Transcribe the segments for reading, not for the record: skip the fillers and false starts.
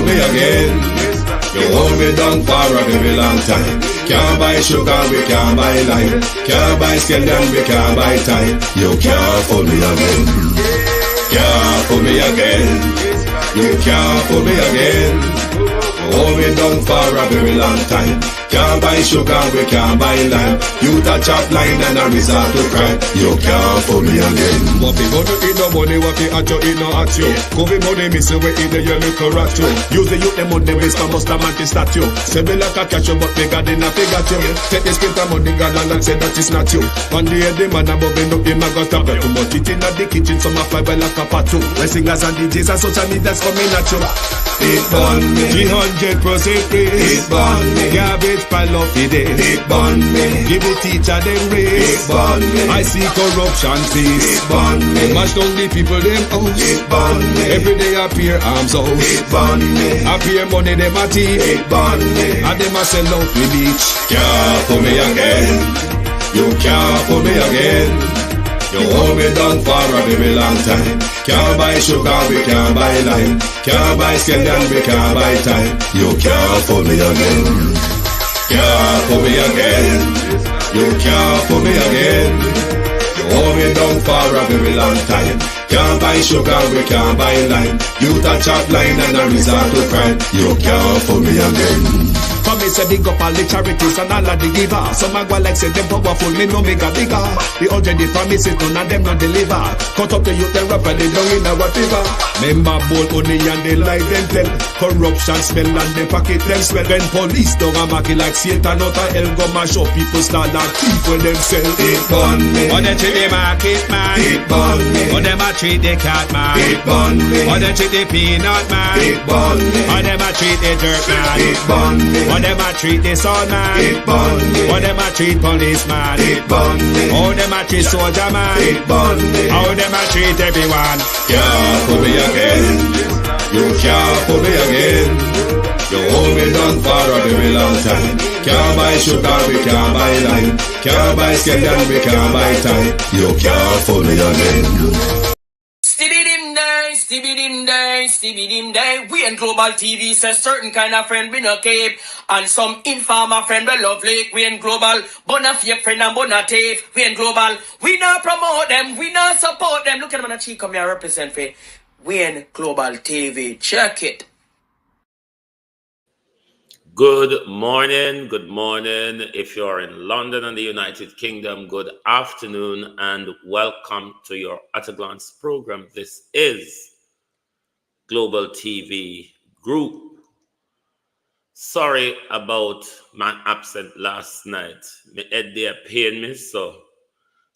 me again. You hold me down for a very long time. Can't buy sugar, we can't buy lime. Can't buy scandal, we can't buy time. You can't fool me again. Can't fool me again. You can't fool me again. Hold me down for a very long time. Can't buy sugar, we can't buy lime. You touch up line and a resort to crime. You can't fool me again. What people do in no money, what they at you, in no at you. Covid money, miss away in the yellow rat you. Use the youth, them money, waste for most of man statue. Say me like a catch you, but they got in a figure you. Take the spit of money, God and say that it's not you. One day the man above end up, him a go stop you. Too much it in the kitchen, some a fly by like a patu. My singers and DJs and social media's coming at you. It burn me, 300% free. it burn me, Garbage pile of the day. it burn me, Give the teacher them it raise. burn me, I see corruption it cease. burn me, Mash down the people them house. it burn me, Every day appear arms out. it burn me, Appear money them a thief. it burn me. And them a sell out the beach. Can't fool me again. You can't fool me again. You hold me down for a very long time. Can't buy sugar, we can't buy lime. Can't buy scandal, we can't buy time. You can't fool me again. Can't fool me again. You can't fool me again. You hold me down for a very long time. Can't buy sugar, we can't buy lime. You touch up line and a resort to crime. You can't fool me again. For me say big up all the charities and all of the givers. Some a go like say them powerful, me no make a bigger. The 100 the promises, none of them not deliver. Cut up the youth, they rap and they down in our fever. Member bowl honey and they lie them tell. Corruption smell and they pocket them swell. When police don't a market like Satan out of hell, go mash up people start like thief when them sell. It burn me, Or they treat the market man. it burn me, Or them a treat the cat man. it burn me, Or they treat the peanut man. it burn me, Or them a treat the dirt man. it burn me, Or them a treat the son man. it burn me, Or them a treat policeman. it burn me, How them a treat soldier man. it burn me. How them a treat everyone. Can't fool me again. You can't fool me again. You hold me down for a very long time. Can't buy sugar, we can't buy lime. Can't buy scandal, we can't buy time. You can't fool me again. Stevie dim day. We in Global TV says certain kind of friend we no keep. And some informer friend we love like. We in Global, bona fake friend and bona tape. We in Global, we not promote them, we not support them. Look at them on the cheek, come here represent for. We in Global TV, check it. Good morning. If you're in London and the United Kingdom, good afternoon and welcome to your At a Glance program. This is Global TV Group. Sorry about my absence last night. My head there pain me, so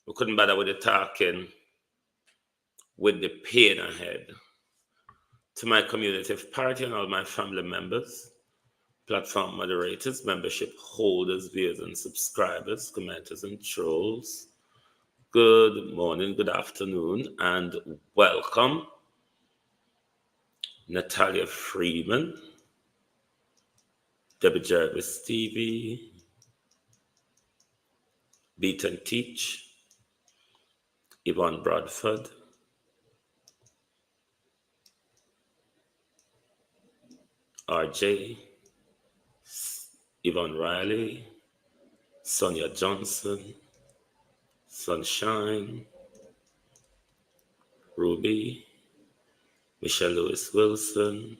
we couldn't bother with the talking with the pain ahead. To my community party and all my family members, platform moderators, membership holders, viewers and subscribers, commenters and trolls, good morning, good afternoon, and welcome. Natalia Freeman, Debbie Jarvis TV, Beat and Teach, Yvonne Bradford, RJ, Yvonne Riley, Sonia Johnson, Sunshine, Ruby, Michelle Lewis Wilson,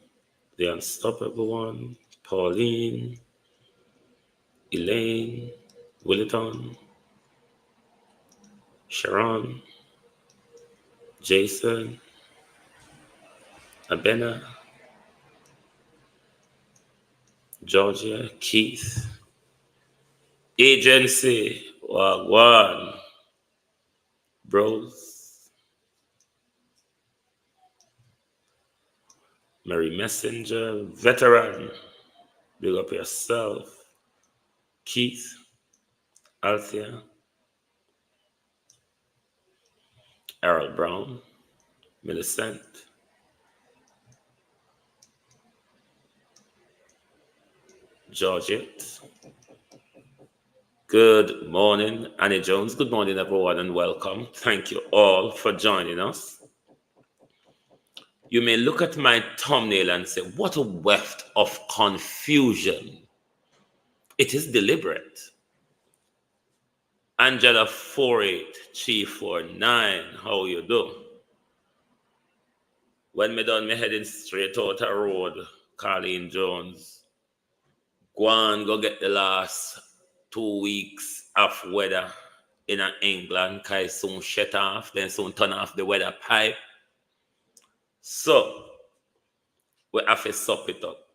The Unstoppable One, Pauline, Elaine, Williton, Sharon, Jason, Abena, Georgia, Keith, Agency, Wagwan, Bros, Mary Messenger, Veteran, big up yourself, Keith, Althea, Errol Brown, Millicent, Georgette. Good morning, Annie Jones. Good morning, everyone, and welcome. Thank you all for joining us. You may look at my thumbnail and say, what a weft of confusion. It is deliberate. Angela 48-349, how you do? When me done, me heading straight out a road, Carleen Jones. Go on, go get the last 2 weeks of weather in England, because soon shut off, then soon turn off the weather pipe. So, we have to sup it up.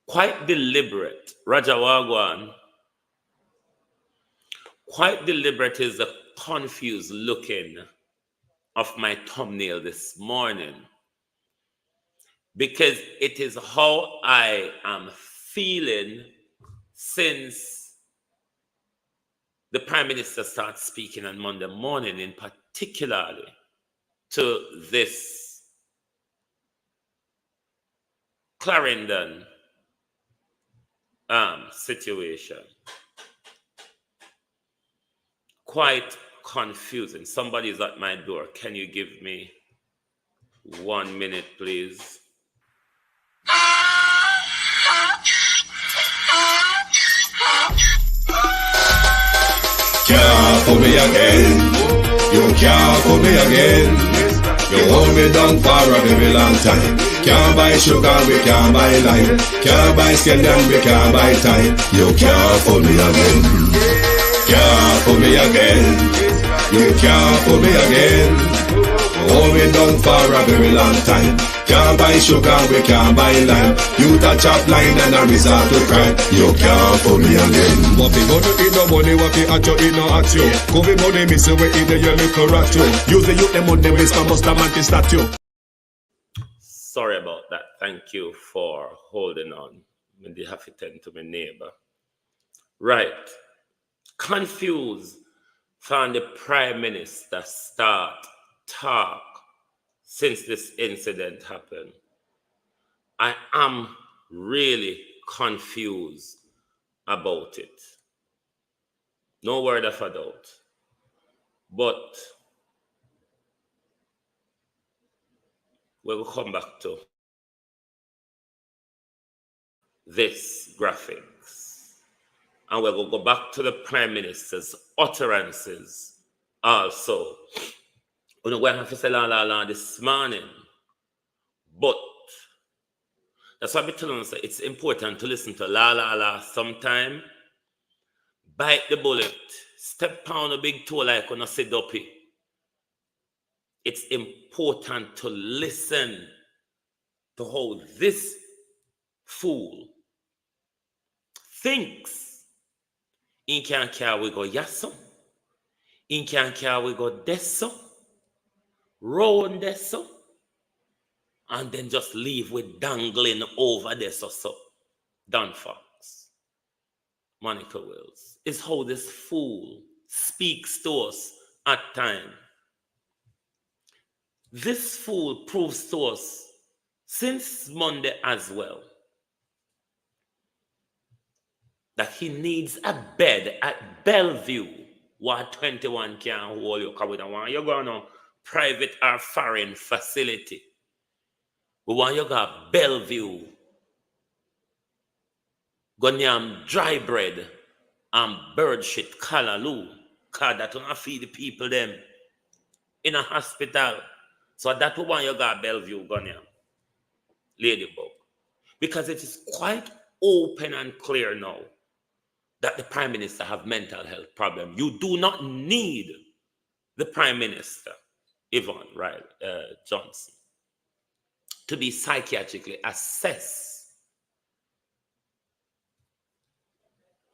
Quite deliberate. Raja Wagwan. Quite deliberate is the confused looking of my thumbnail this morning, because it is how I am feeling since the Prime Minister started speaking on Monday morning, in particularly to this Clarendon situation. Quite confusing. Somebody is at my door. Can you give me 1 minute, please? Can't fool me again. You can't fool me again. You hold me down for a very long time. Can't buy sugar, we can't buy lime. Can't buy skin and we can't buy time. You can't fool me again. Can't fool me again. You can't fool me again. Hold me down for a very long time. Can't buy sugar, we can't buy lime. You touch up line and a resort to cry. You can't fool me again. What we gonna eat no money, what we at you, eat no at you. COVID money, miss away in the little rat you. Use the youth, the money, miss for most mantis statue. Sorry about that. Thank you for holding on. I did have to tend to my neighbor. Right. Confused from the Prime Minister start talk since this incident happened. I am really confused about it. No word of a doubt. But we will come back to this graphics. And we will go back to the Prime Minister's utterances also. We're going to have to say la la la this morning. But that's why I'm telling you, it's important to listen to la la la sometime. Bite the bullet. Step on a big toe like on a sit up. It's important to listen to how this fool thinks. In can we go yasso. In can we go deso. Round deso. And then just leave with dangling over this or so. Don Fox, Monica Wills, is how this fool speaks to us at times. This fool proves to us since Monday as well that he needs a bed at Bellevue. What 21 can't hold you, because we don't want you going to private or foreign facility. We want you to go Bellevue. Go near dry bread and bird shit callaloo. Because that will not feed the people them in a hospital. So that we want you to go Bellevue, go near Ladybug. Because it is quite open and clear now that the Prime Minister have mental health problem. You do not need the Prime Minister, Yvonne Johnson, to be psychiatrically assessed.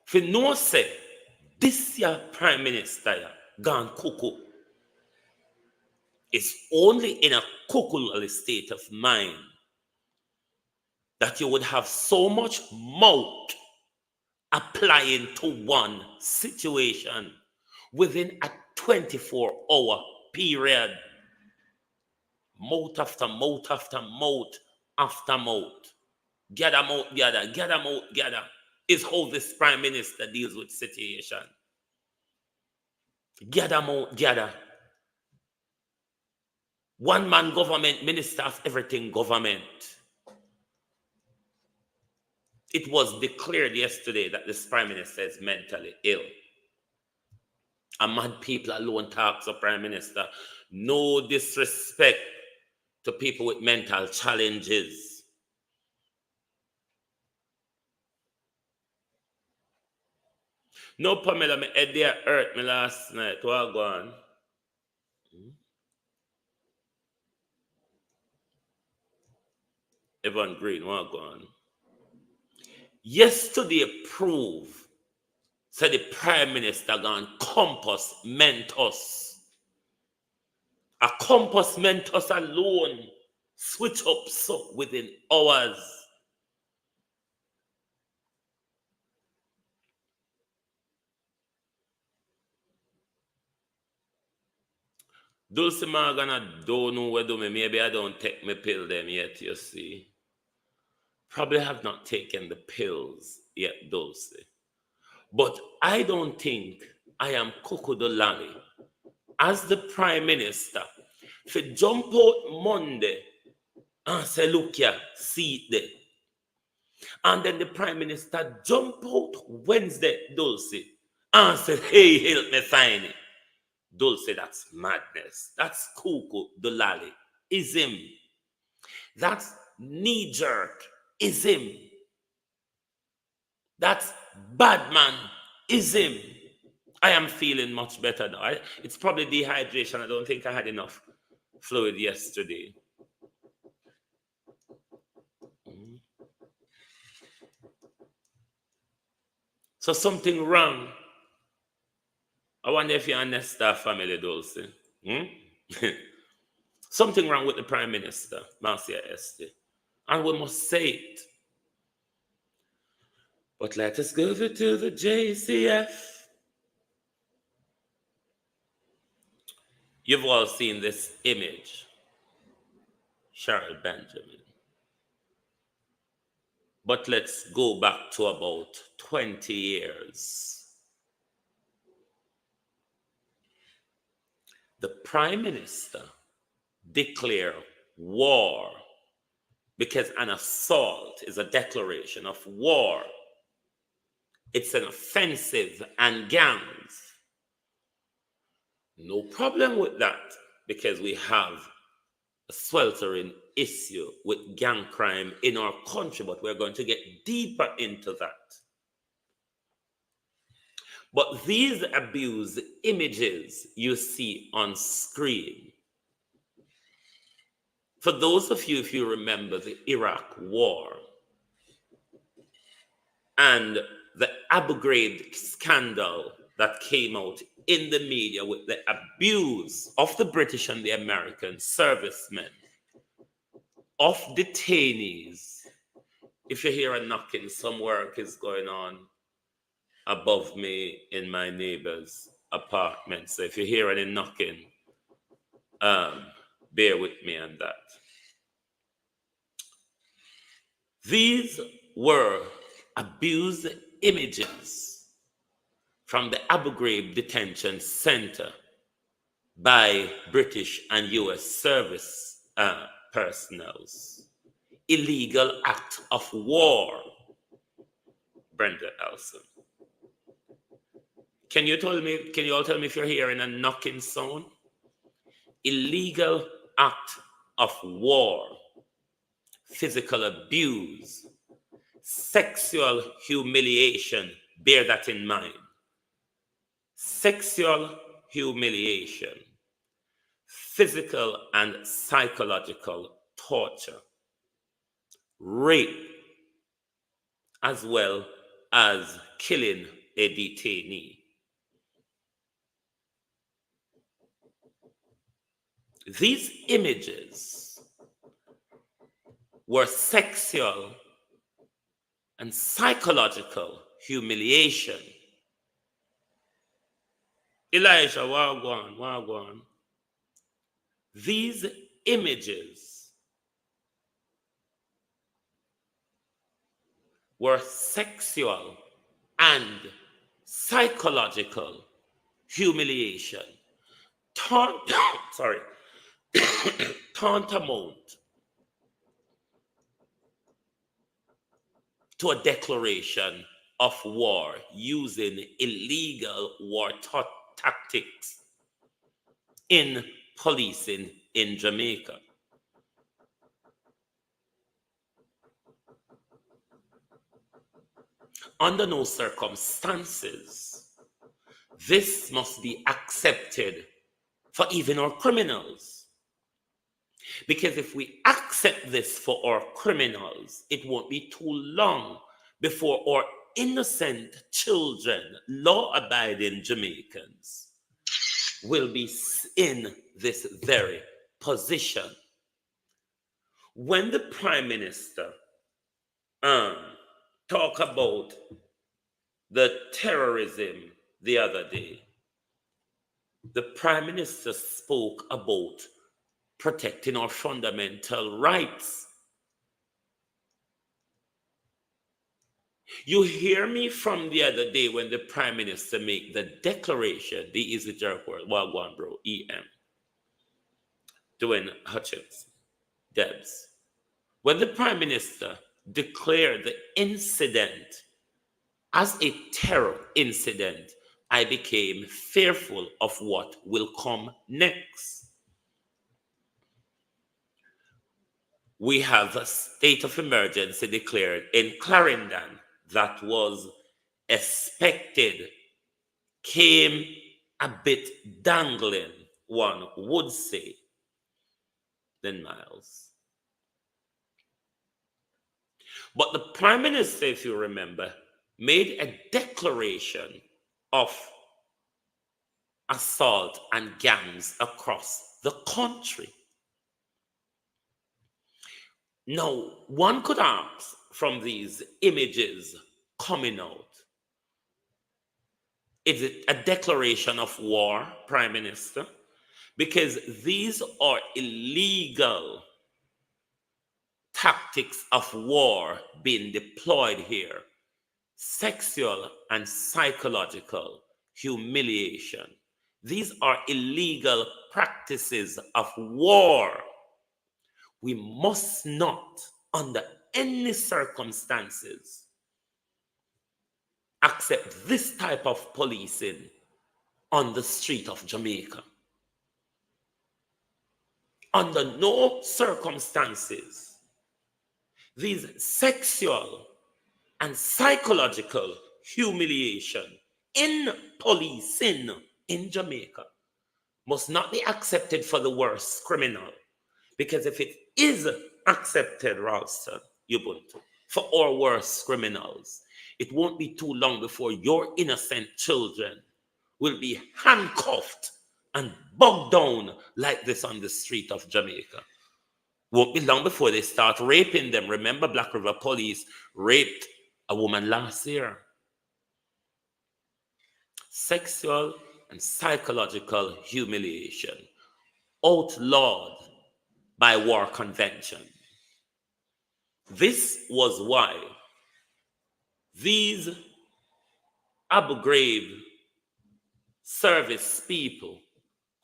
For no say, this year Prime Minister gone cuckoo. It's only in a cuckoo state of mind that you would have so much mouth applying to one situation within a 24-hour period. Mouth after mouth after mouth after mouth. Gather mouth, gather, gather mouth, gather. Is how this Prime Minister deals with situation. Gather mouth, gather. One man government, minister of everything government. It was declared yesterday that this prime minister is mentally ill. And mad people alone talks of prime minister. No disrespect to people with mental challenges. No, Pamela, my head there hurt me last night. What go on? Evan Green, what go on? Yesterday proved, said the prime minister gone compass Mentos. A compass Mentos alone switch up so within hours. Dulce Margana don't know whether maybe I don't take my pill them yet, you see. Probably have not taken the pills yet, Dulce. But I don't think I am Coco Dolali as the prime minister for jump out Monday and say, look here, see it there. And then the prime minister jump out Wednesday, Dulce, and said, hey, help me sign it. Dulce, that's madness. That's Coco Dolali. Ism. That's knee-jerk. Ism. That's bad man. Ism. I am feeling much better now. It's probably dehydration. I don't think I had enough fluid yesterday. So something wrong. I wonder if you're a Nesta family, Dulce. Something wrong with the Prime Minister, Marcia Estee. And we must say it. But let us go over to the JCF. You've all seen this image. Cheryl Benjamin. But let's go back to about 20 years. The Prime Minister declared war because an assault is a declaration of war. It's an offensive and gangs. No problem with that because we have a sweltering issue with gang crime in our country, but we're going to get deeper into that. But these abused images you see on screen, for those of you, if you remember the Iraq War and the Abu Ghraib scandal that came out in the media with the abuse of the British and the American servicemen, of detainees. If you hear a knocking, some work is going on above me in my neighbor's apartment. So if you hear any knocking, bear with me on that. These were abused images from the Abu Ghraib detention center by British and US service personnel. Illegal act of war. Brenda Elson. Can you all tell me if you're hearing a knocking sound? Illegal act of war, physical abuse, sexual humiliation, bear that in mind. Sexual humiliation, physical and psychological torture, rape, as well as killing a detainee. These images were sexual and psychological humiliation. Elijah, wagwan. These images were sexual and psychological humiliation. tantamount to a declaration of war using illegal war tactics in policing in Jamaica. Under no circumstances, this must be accepted for even our criminals. Because if we accept this for our criminals, it won't be too long before our innocent children, law-abiding Jamaicans, will be in this very position. When the Prime Minister talked about the terrorism the other day, the Prime Minister spoke about protecting our fundamental rights. You hear me from the other day when the Prime Minister made the declaration, the Easy Jerk word, Wagwan bro, EM, Dwayne Hutchins, Debs. When the Prime Minister declared the incident as a terror incident, I became fearful of what will come next. We have a state of emergency declared in Clarendon that was expected, came a bit dangling, one would say, than Miles. But the Prime Minister, if you remember, made a declaration of assault and gangs across the country. Now, one could ask from these images coming out, is it a declaration of war, Prime Minister? Because these are illegal tactics of war being deployed here. Sexual and psychological humiliation. These are illegal practices of war. We must not, under any circumstances, accept this type of policing on the street of Jamaica. Under no circumstances, these sexual and psychological humiliation in policing in Jamaica must not be accepted for the worst criminal. Because if it is accepted, Ralston, Ubuntu, for our worst criminals, it won't be too long before your innocent children will be handcuffed and bogged down like this on the street of Jamaica. Won't be long before they start raping them. Remember, Black River Police raped a woman last year. Sexual and psychological humiliation outlawed by war convention. This was why these Abu Ghraib service people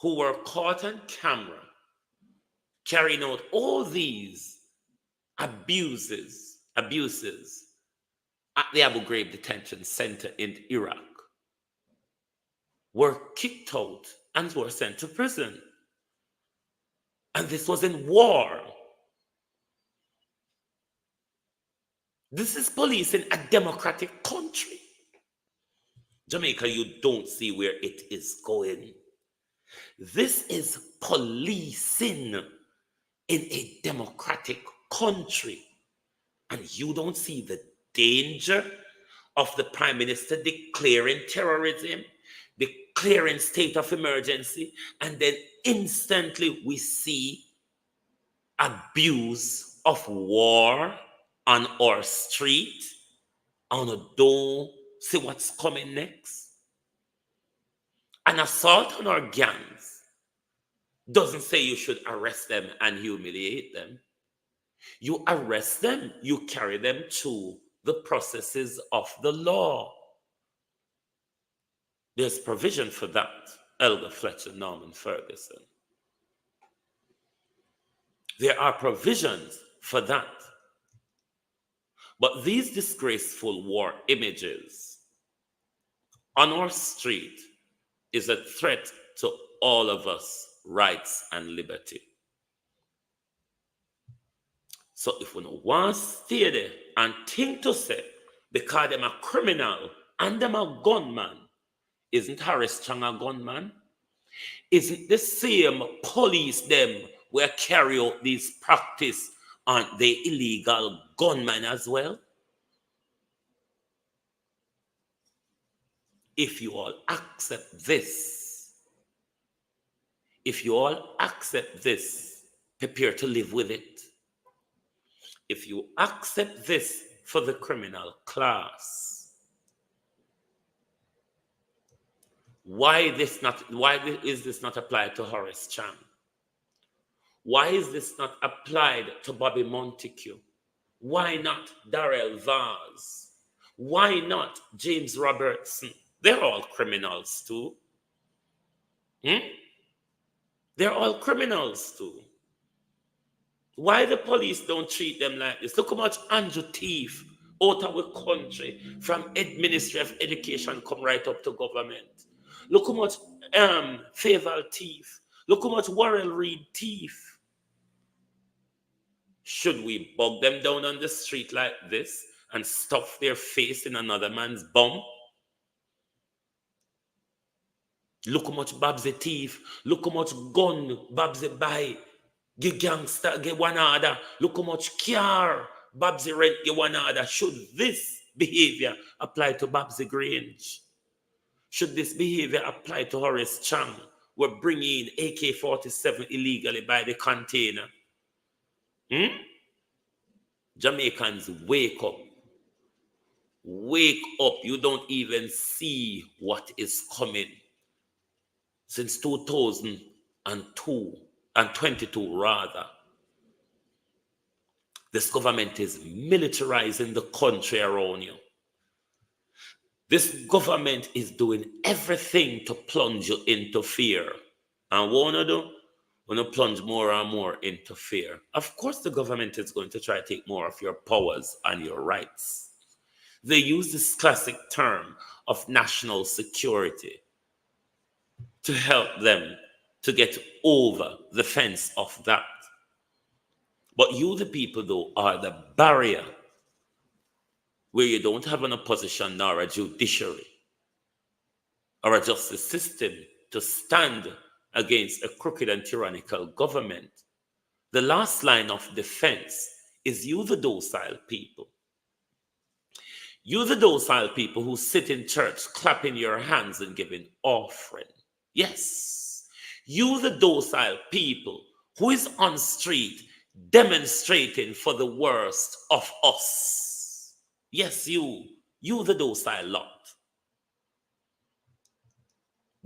who were caught on camera carrying out all these abuses at the Abu Ghraib detention center in Iraq were kicked out and were sent to prison. And this was in war. This is police in a democratic country. Jamaica, you don't see where it is going. This is policing in a democratic country. And you don't see the danger of the Prime Minister declaring terrorism, declaring state of emergency, and then instantly we see abuse of war on our street, and don't see what's coming next. An assault on our gangs doesn't say you should arrest them and humiliate them. You arrest them, you carry them to the processes of the law. There's provision for that, Elder Fletcher Norman Ferguson. There are provisions for that. But these disgraceful war images on our street is a threat to all of us rights and liberty. So if we don't want to stay there and think to say, because them a criminal and them a gunman, isn't Horace Chang a gunman? Isn't the same police them will carry out these practice on the illegal gunmen as well? If you all accept this, prepare to live with it. If you accept this for the criminal class, why is this not applied to Horace Chang? Why is this not applied to Bobby Montague? Why not Darrell Vaz? Why not James Robertson? They're all criminals too. They're all criminals too. Why the police don't treat them like this? Look how much Andrew Thief out of the country from Ministry of Education come right up to government. Look how much Faval Thief. Look how much Warrell Reed Thief. Should we bug them down on the street like this and stuff their face in another man's bum? Look how much Babsy thief. Look how much gun Babsy buy. Get gangster, get one order. Look how much car Babsy rent, get one order. Should this behavior apply to Babsy Grange? Should this behavior apply to Horace Chang? We're bringing AK-47 illegally by the container. Jamaicans, wake up. Wake up. You don't even see what is coming. Since 2022, rather, this government is militarizing the country around you. This government is doing everything to plunge you into fear. And what want to do? Want to plunge more and more into fear. Of course, the government is going to try to take more of your powers and your rights. They use this classic term of national security to help them to get over the fence of that. But you, the people, though, are the barrier where you don't have an opposition nor a judiciary or a justice system to stand against a crooked and tyrannical government. The last line of defense is you, the docile people. You, the docile people who sit in church clapping your hands and giving offering. Yes, you, the docile people who is on street demonstrating for the worst of us. Yes, you, the docile lot.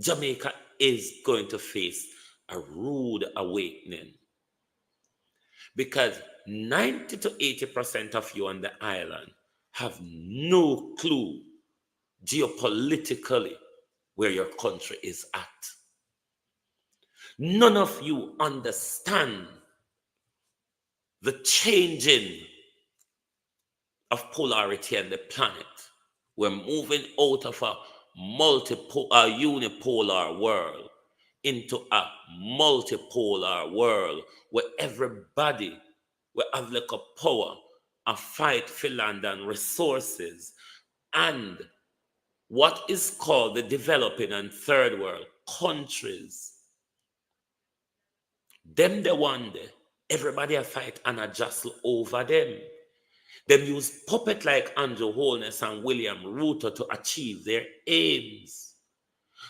Jamaica is going to face a rude awakening because 90 to 80% of you on the island have no clue geopolitically where your country is at. None of you understand the changing of polarity on the planet. We're moving out of a unipolar world into a multipolar world where everybody will have like a power, a fight for land and resources, and what is called the developing and third world countries. Them the one day, everybody a fight and a jostle over them. Them use puppet like Andrew Holness and William Ruto to achieve their aims.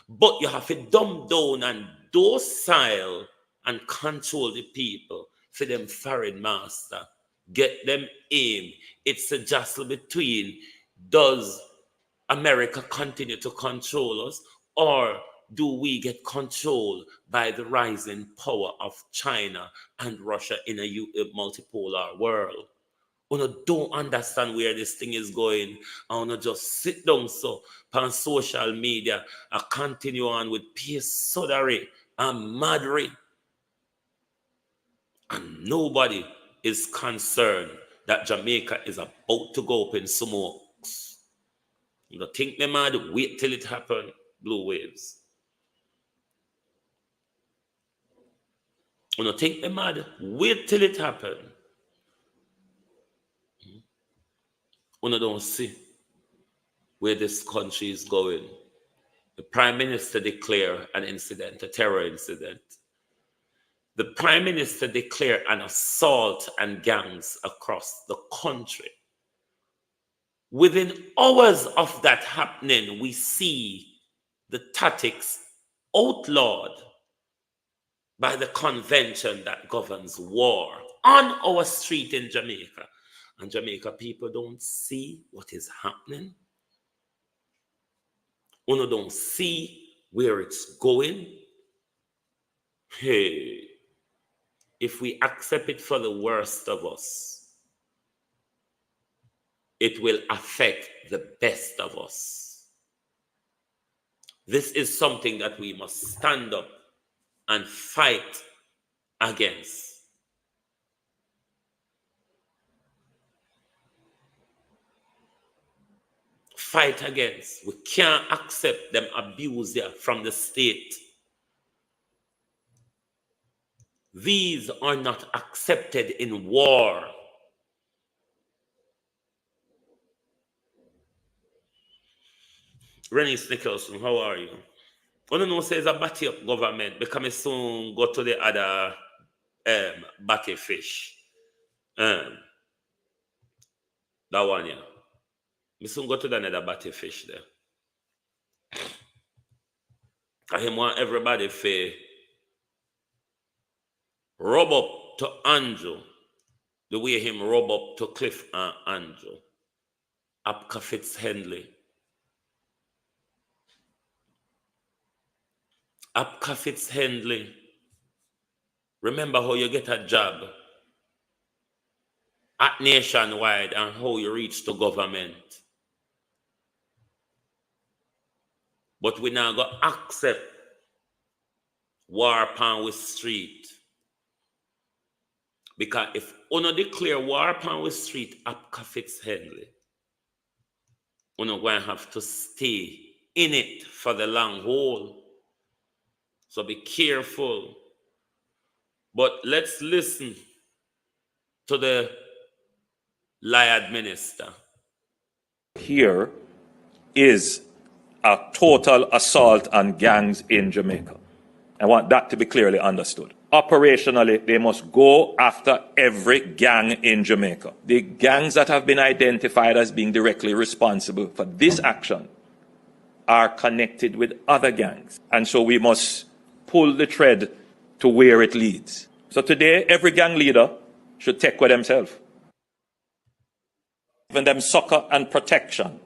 But you have to dumb down and docile and control the people for them foreign master. Get them aim. It's a jostle between, does America continue to control us, or do we get controlled by the rising power of China and Russia in a multipolar world? You don't understand where this thing is going. I want to just sit down so on social media and continue on with peace, sodery, and madry. And nobody is concerned that Jamaica is about to go up in smokes. You know, think me mad, wait till it happen, blue waves. You know, think me mad, wait till it happen. You don't see where this country is going. The Prime Minister declared an incident, a terror incident. The Prime Minister declared an assault and gangs across the country. Within hours of that happening, we see the tactics outlawed by the convention that governs war on our street in Jamaica. And Jamaica people don't see what is happening. You don't see where it's going. Hey, if we accept it for the worst of us, it will affect the best of us. This is something that we must stand up and fight against. Fight against. We can't accept them abuse here from the state. These are not accepted in war. Rennie Nicholson, how are you? I don't know, says a batty up government because I soon go to the other batty fish. That one, yeah. I soon go to the other batty fish there. I want everybody to rub up to Andrew the way him rub up to Cliff and Andrew. Apka Fitzhenley. Apka Fitzhenley. Remember how you get a job at Nationwide and how you reach to government. But we now go accept war upon we street. Because if you declare war upon we street, Apka Fitzhenley, you're going to have to stay in it for the long haul. So be careful. But let's listen to the Liard minister. Here is a total assault on gangs in Jamaica. I want that to be clearly understood. Operationally, they must go after every gang in Jamaica. The gangs that have been identified as being directly responsible for this action are connected with other gangs. And so we must pull the thread to where it leads. So today, every gang leader should take with themselves. Giving them succor and protection.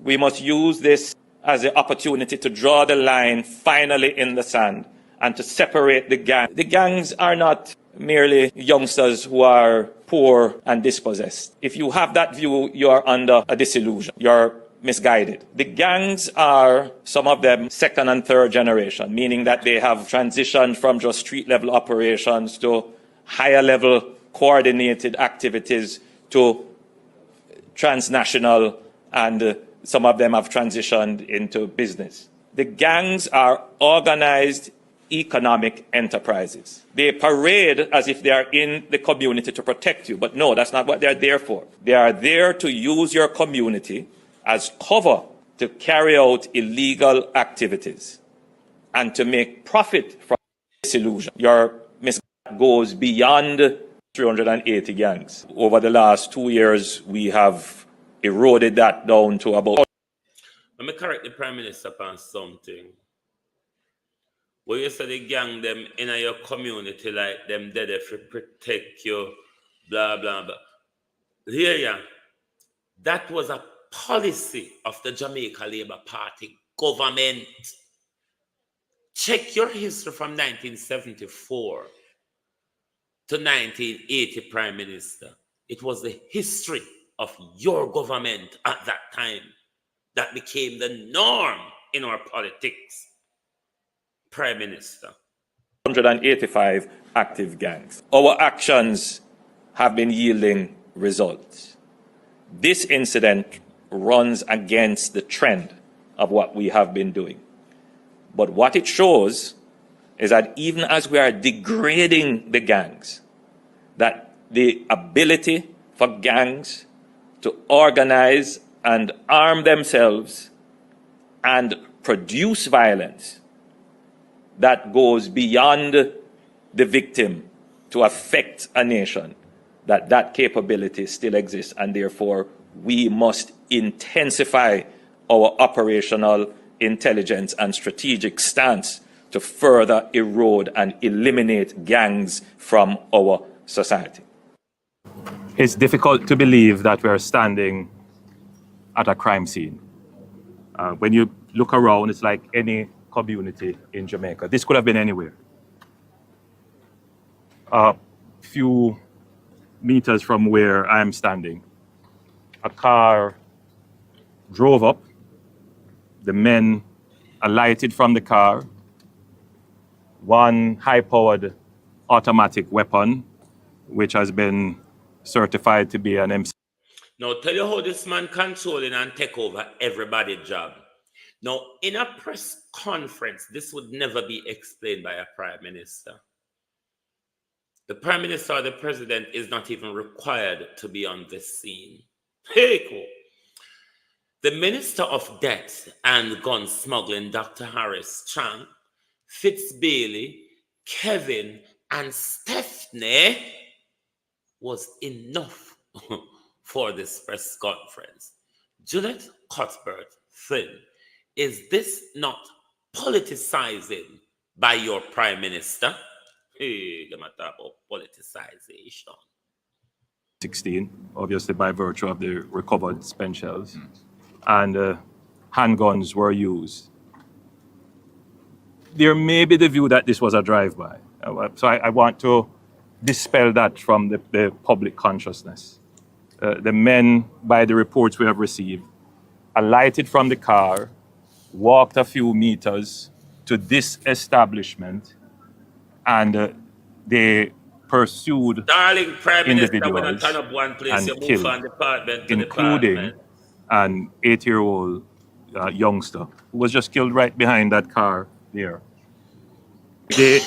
We must use this as an opportunity to draw the line finally in the sand and to separate the gang. The gangs are not merely youngsters who are poor and dispossessed. If you have that view, you are under a disillusion. You're misguided. The gangs are, some of them, second and third generation, meaning that they have transitioned from just street-level operations to higher-level coordinated activities to transnational, and some of them have transitioned into business. The gangs are organized economic enterprises. They parade as if they are in the community to protect you, but no, that's not what they're there for. They are there to use your community as cover to carry out illegal activities and to make profit from this illusion. Your misguidance goes beyond 380 gangs. Over the last 2 years, we have eroded that down to about... Let me correct the Prime Minister upon something. When you say the gang them in your community like them dead if you protect you, blah, blah, blah. Yeah. That was a policy of the Jamaica Labour Party government. Check your history from 1974 to 1980, Prime Minister. It was the history of your government at that time that became the norm in our politics. Prime Minister. 185 active gangs. Our actions have been yielding results. This incident runs against the trend of what we have been doing. But what it shows is that even as we are degrading the gangs, that the ability for gangs to organize and arm themselves and produce violence that goes beyond the victim to affect a nation, that capability still exists, and therefore we must intensify our operational intelligence and strategic stance to further erode and eliminate gangs from our society. It's difficult to believe that we're standing at a crime scene. When you look around, it's like any community in Jamaica. This could have been anywhere. A few meters from where I'm standing, a car drove up. The men alighted from the car. One high-powered automatic weapon, which has been certified to be an MC. Now, tell you how this man controlling and take over everybody's job. Now, in a press conference, this would never be explained by a prime minister. The prime minister or the president is not even required to be on this scene. Hey, cool. The Minister of Debt and Gun Smuggling, Dr. Harris Chang, Fitz Bailey, Kevin, and Stephanie was enough for this press conference. Juliet Cuthbert Flynn, is this not politicizing by your prime minister? Hey, let me talk about politicization. 16, obviously by virtue of the recovered spent shells, and handguns were used. There may be the view that this was a drive-by. So I want to dispel that from the public consciousness. The men, by the reports we have received, alighted from the car, walked a few meters to this establishment, and they pursued Darling Prime Minister, individuals turn up one place, and you move killed, from department to including department. an 8-year-old youngster who was just killed right behind that car there. They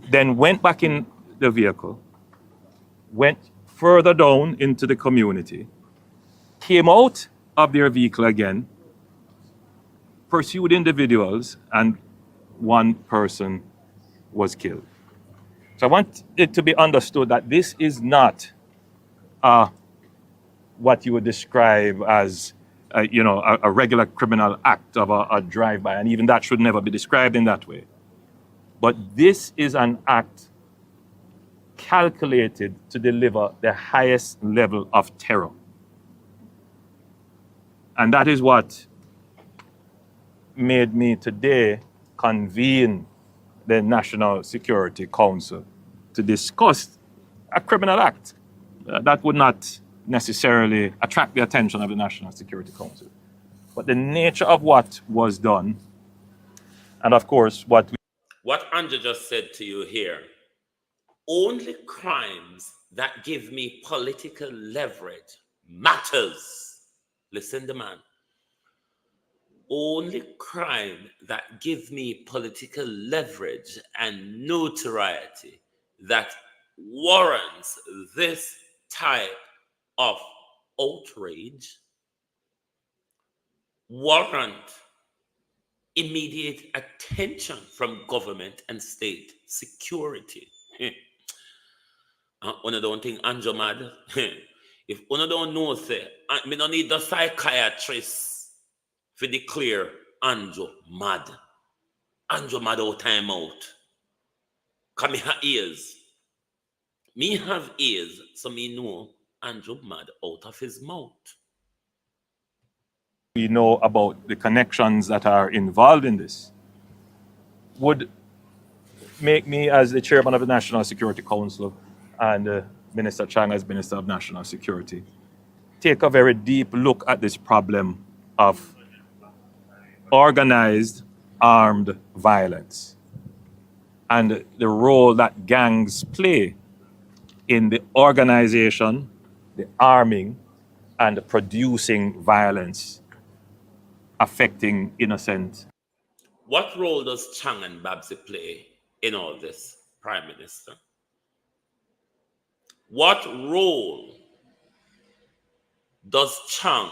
then went back in the vehicle, went further down into the community, came out of their vehicle again, pursued individuals, and one person was killed. So I want it to be understood that this is not what you would describe as a regular criminal act of a drive-by, and even that should never be described in that way. But this is an act calculated to deliver the highest level of terror. And that is what made me today convene the National Security Council to discuss a criminal act that would not necessarily attract the attention of the National Security Council. But the nature of what was done, and of course what Andrew just said to you here, only crimes that give me political leverage matters. Listen, the man. Only crime that give me political leverage and notoriety that warrants this type of outrage warrant immediate attention from government and state security. One don't think Andrew mad. If one don't know, say, me don't need the psychiatrist to declare Andrew mad. Andrew mad all time out. Cause me have ears. Me have ears, so me know Andrew mad out of his mouth. we know about the connections that are involved in this would make me, as the chairman of the National Security Council and Minister Chang as Minister of National Security, take a very deep look at this problem of organized armed violence and the role that gangs play in the organization, the arming, and the producing violence affecting innocent. What role does Chang and Babsy play in all this, Prime Minister? What role does Chang,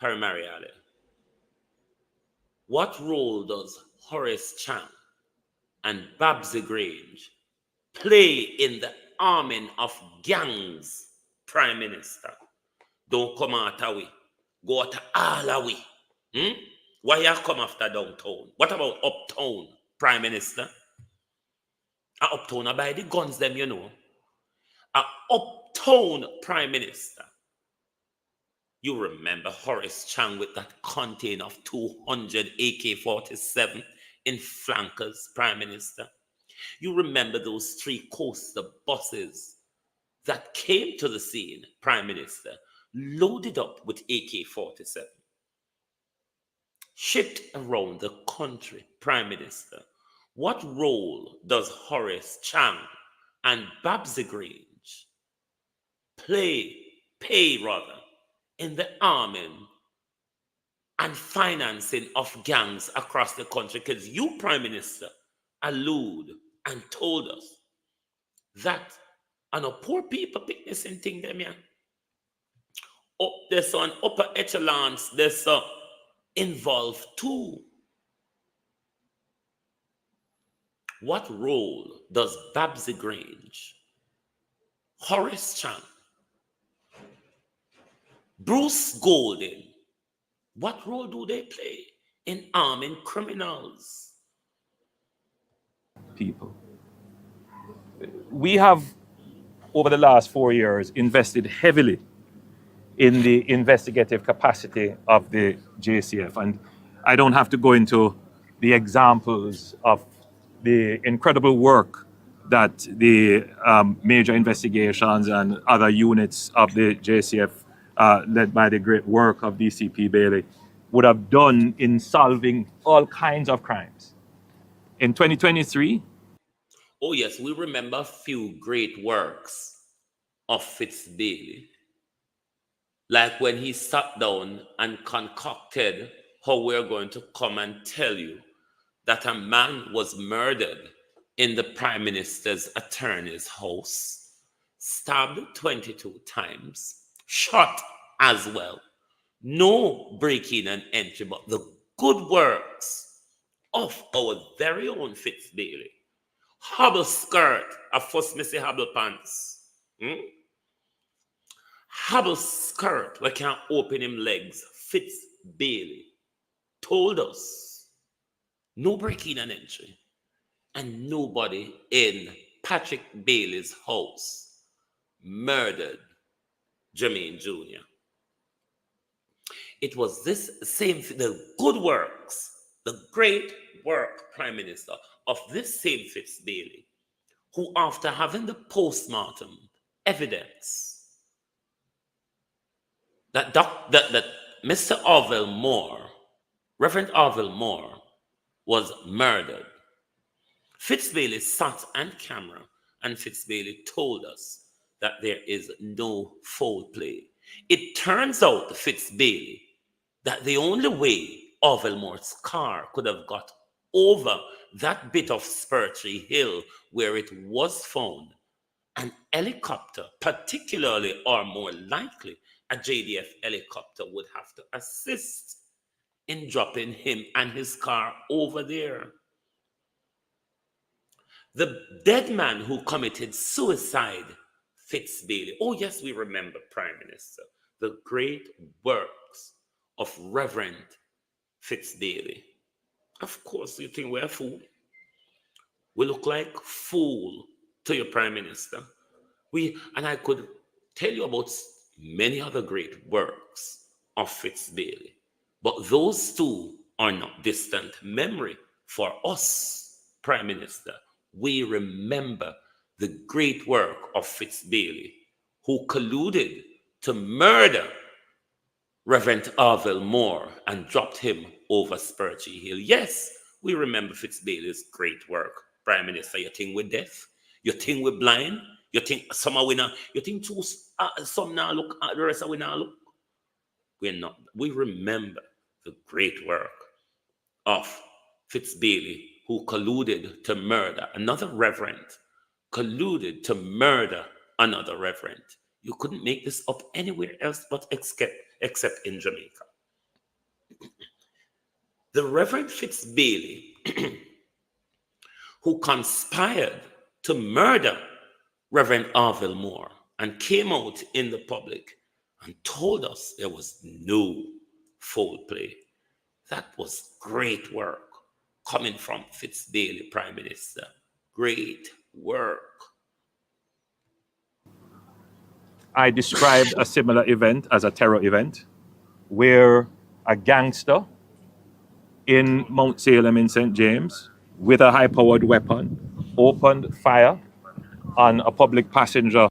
Paramariale, what role does Horace Chang and Babsy Grange play in the arming of gangs, Prime Minister? Don't come out away. Go out all away. Why you come after downtown? What about uptown, Prime Minister? Uptown, I buy the guns them, you know. Uptown, Prime Minister. You remember Horace Chang with that container of 200 AK-47 in flankers, Prime Minister. You remember those 3 coaster buses that came to the scene, Prime Minister, loaded up with AK-47. Shipped around the country, Prime Minister. What role does Horace Chang and Babsy Grange play in the arming and financing of gangs across the country? Because you, Prime Minister, allude and told us that poor people picnics and thing them here. There's an upper echelons, there's involved too. What role does Babsy Grange, Horace Chang, Bruce Golden, what role do they play in arming criminals? People. We have, over the last 4 years, invested heavily in the investigative capacity of the JCF. And I don't have to go into the examples of the incredible work that the major investigations and other units of the JCF, led by the great work of DCP Bailey, would have done in solving all kinds of crimes. In 2023, oh yes, we remember a few great works of Fitz Bailey. Like when he sat down and concocted how we're going to come and tell you that a man was murdered in the Prime Minister's attorney's house, stabbed 22 times, shot as well. No breaking and entry, but the good works of our very own Fitz Bailey. Hobble skirt, a first Missy Hobble pants. Hobble skirt, we can't open him legs. Fitz Bailey told us no breaking and entry, and nobody in Patrick Bailey's house murdered Jermaine Jr. It was this same, the good works, the great work, Prime Minister, of this same Fitz Bailey, who after having the postmortem evidence that Mr. Orville Moore, Reverend Orville Moore, was murdered, Fitz Bailey sat on camera and Fitz Bailey told us that there is no foul play. It turns out, Fitz Bailey, that the only way Orville Moore's car could have got over that bit of Spurtree Hill where it was found, an helicopter, particularly or more likely a JDF helicopter, would have to assist in dropping him and his car over there. The dead man who committed suicide, Fitz Bailey. Oh yes, we remember, Prime Minister, the great works of Reverend Fitz Bailey. Of course, you think we're a fool. We look like fool to your Prime Minister. And I could tell you about many other great works of Fitz Bailey, but those two are not distant memory for us, Prime Minister. We remember the great work of Fitz Bailey, who colluded to murder Reverend Orville Moore and dropped him over Spurtree Hill. Yes, we remember Fitz Bailey's great work, Prime Minister. You think we're deaf? You think we're blind? You think some are we not? You think some now look at the rest of we now look? We're not. We remember the great work of Fitzbailey, who colluded to murder another reverend, colluded to murder another reverend. You couldn't make this up anywhere else but except in Jamaica. The Reverend Fitzbailey, who conspired to murder Reverend Arville Moore and came out in the public and told us there was no foul play. That was great work coming from Fitzbailey, Prime Minister. Great work. I described a similar event as a terror event where a gangster in Mount Salem in St. James with a high-powered weapon opened fire on a public passenger.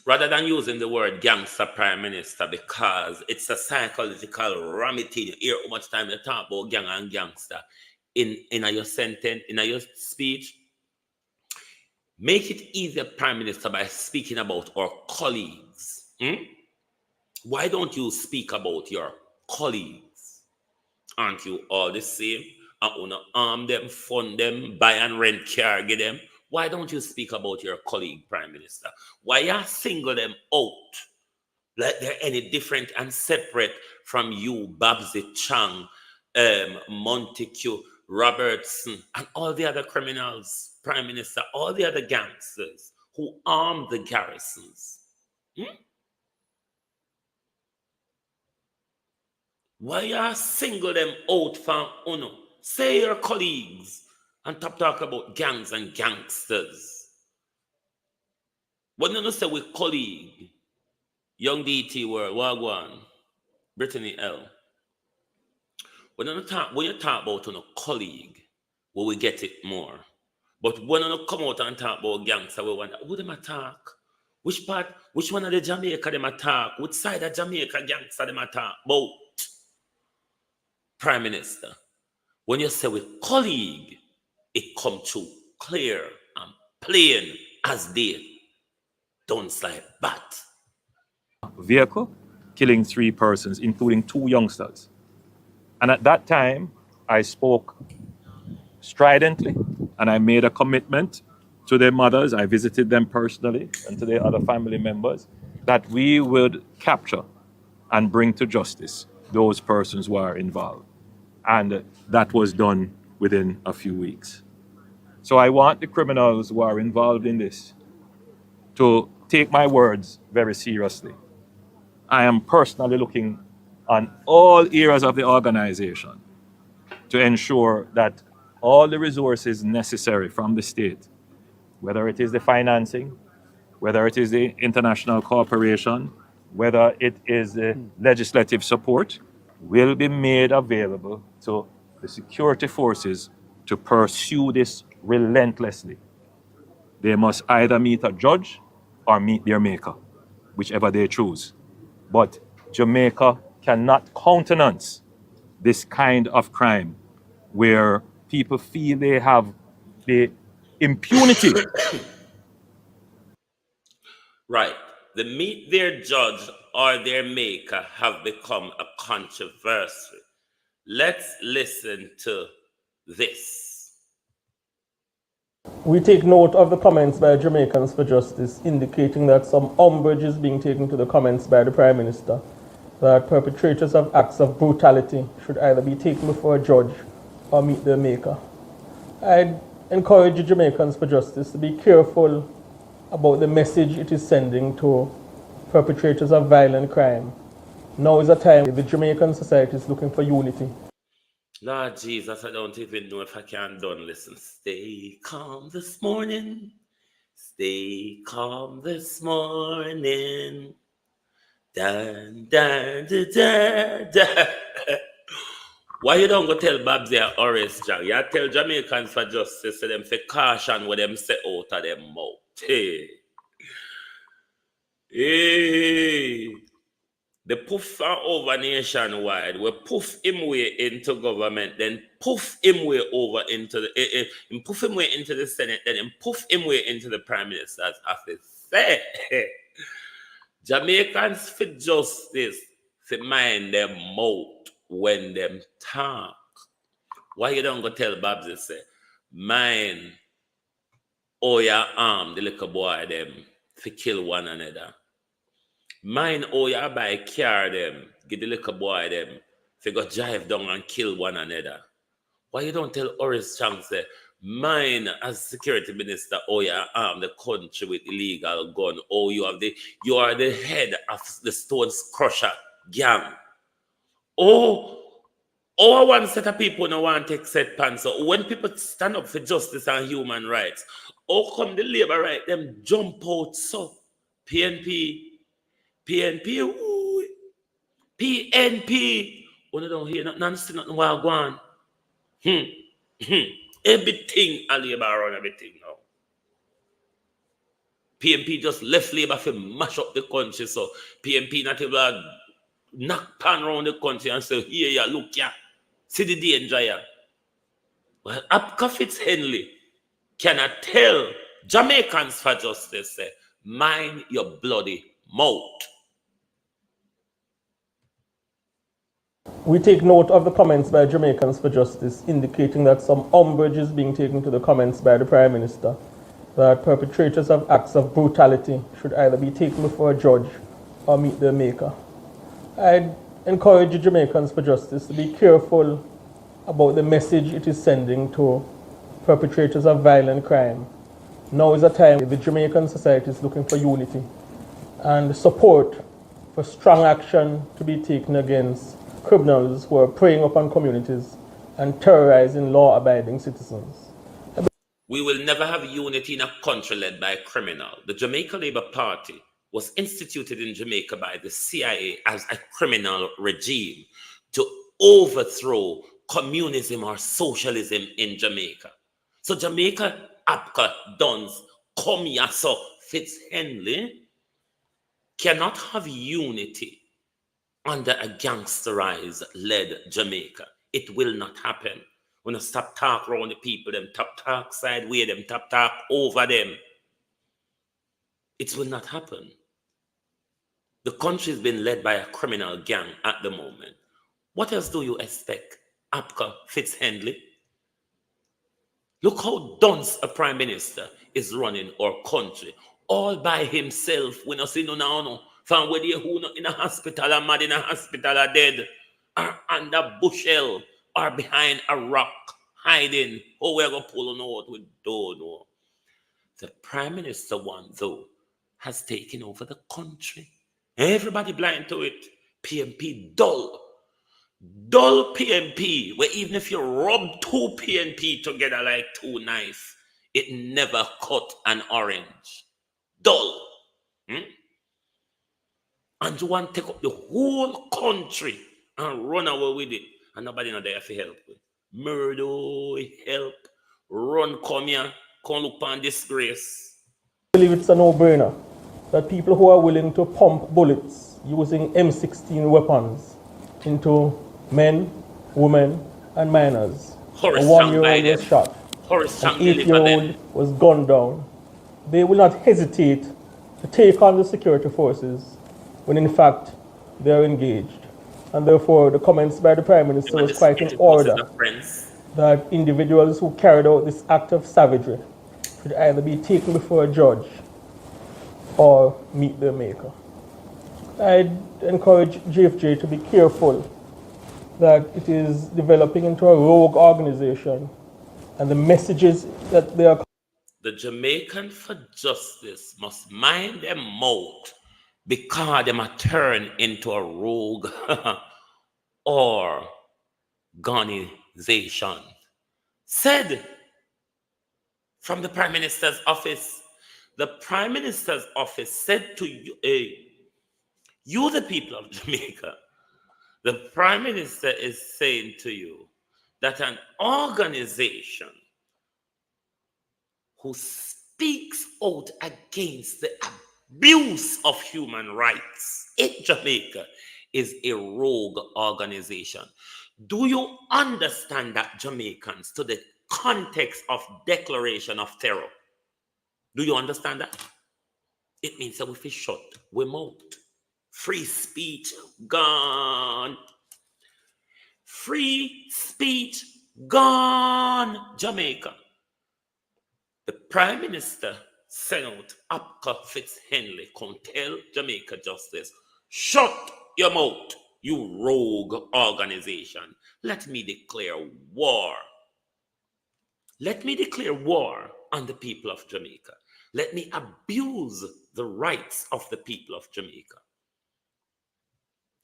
Rather than using the word gangster, Prime Minister, because it's a psychological remedy. You hear how much time you talk about gang and gangster in your sentence, in your speech. Make it easier, Prime Minister, by speaking about our colleagues. Why don't you speak about your colleagues? Aren't you all the same? I want to arm them, fund them, buy and rent car, get them. Why don't you speak about your colleague, Prime Minister? Why you single them out like they're any different and separate from you, Babsy Chang, Montague, Robertson, and all the other criminals, Prime Minister, all the other gangsters who armed the garrisons? Why you single them out from UNO? Say your colleagues and talk about gangs and gangsters. When you say with colleague, Young DT World, Wagwan, Brittany L. When you talk about a colleague, we will get it more. But when you come out and talk about gangster, we wonder, who them attack? Which one of the Jamaica them attack? Which side of Jamaica gangster them attack? Both. Prime Minister, when you say with colleague, it come true clear and plain as day. Don't slide bat. Vehicle killing 3 persons, including 2 youngsters. And at that time, I spoke stridently and I made a commitment to their mothers. I visited them personally and to their other family members that we would capture and bring to justice those persons who are involved. And that was done within a few weeks. So I want the criminals who are involved in this to take my words very seriously. I am personally looking on all areas of the organization to ensure that all the resources necessary from the state, whether it is the financing, whether it is the international cooperation, whether it is the legislative support, will be made available to the security forces to pursue this relentlessly. They must either meet a judge or meet their maker, whichever they choose. But Jamaica cannot countenance this kind of crime where people feel they have the impunity. Right. The meet their judge or their maker have become a controversy. Let's listen to this. We take note of the comments by Jamaicans for Justice indicating that some umbrage is being taken to the comments by the Prime Minister that perpetrators of acts of brutality should either be taken before a judge or meet their maker. I'd encourage the Jamaicans for Justice to be careful about the message it is sending to perpetrators of violent crime. Now is a time the Jamaican society is looking for unity. Lord Jesus, I don't even know if I can done. Listen, stay calm this morning. Stay calm this morning. Dun, dun, dun, dun, dun. Why you don't go tell Babsy or Horace Jack? You tell Jamaicans for Justice so them for caution what them say out of them mouth. Hey. The poof over nationwide, we poof him way into government, then poof him way over into the poof him way into the Senate, then poof him way into the Prime Minister's office. Say, Jamaicans for justice, for mind them mouth when them talk. Why you don't go tell Babs say, mine, oh your arm, the little boy them, for kill one another. Mine, oh yeah, buy car them, get the little boy them, if go drive down and kill one another. Why you don't tell Horace Chang say, mine as security minister, oh yeah, arm the country with illegal gun, oh you are the head of the Stones Crusher gang. One set of people no want to take set pants. So when people stand up for justice and human rights, come the labor right, them jump out so PNP, ooh, PNP. When you don't hear nothing while going. Everything a labor around everything now. PNP just left labor to mash up the country. So PNP not able knock pan around the country and say, here ya, look ya. See the danger ya. Well, Apka Fitz-Henley cannot tell Jamaicans for justice, say, mind your bloody mouth. We take note of the comments by Jamaicans for Justice indicating that some umbrage is being taken to the comments by the Prime Minister that perpetrators of acts of brutality should either be taken before a judge or meet their maker. I'd encourage Jamaicans for Justice to be careful about the message it is sending to perpetrators of violent crime. Now is a time the Jamaican society is looking for unity and support for strong action to be taken against criminals who are preying upon communities and terrorizing law-abiding citizens. We will never have unity in a country led by a criminal. The Jamaica Labour Party was instituted in Jamaica by the CIA as a criminal regime to overthrow communism or socialism in Jamaica. So Jamaica, APCA, Duns, Komiaso, Fitz-Henley cannot have unity under a gangsterized led Jamaica. It will not happen. When you stop talk around the people, them top talk sideways, them top talk over them. It will not happen. The country has been led by a criminal gang at the moment. What else do you expect? Apka Fitz-Henley? Look how dunce a prime minister is running our country all by himself. We don't see no. From where they who in a hospital are mad in a hospital are dead, are under bushel, or behind a rock, hiding. Oh, we're going to pull on out, we don't know. The prime minister one, though, has taken over the country. Everybody blind to it. PNP dull. Dull PNP, where even if you rub two PNP together like two knives, it never cut an orange. Dull. And you want to take up the whole country and run away with it. And nobody not there for help. Murder, help, run, come here, come look upon disgrace. I believe it's a no-brainer that people who are willing to pump bullets using M16 weapons into men, women, and minors. A 1-year-old was shot. An 8-year-old was gunned down. They will not hesitate to take on the security forces when in fact they are engaged. And therefore the comments by the Prime Minister was quite in order that individuals who carried out this act of savagery should either be taken before a judge or meet their maker. I'd encourage JFJ to be careful that it is developing into a rogue organization and the messages that they are. The Jamaican for Justice must mind their mouth because they might turn into a rogue organization. Said from the Prime Minister's office. The Prime Minister's office said to you, you the people of Jamaica, the Prime Minister is saying to you that an organization who speaks out against the abuse of human rights in Jamaica is a rogue organization. Do you understand that, Jamaicans, to the context of declaration of terror? Do you understand that? It means that if we shut, we mouth. Free speech gone. Free speech gone, Jamaica. The Prime Minister sent out Apka Fitzhenley, can tell Jamaica Justice, shut your mouth, you rogue organization. Let me declare war. Let me declare war on the people of Jamaica. Let me abuse the rights of the people of Jamaica.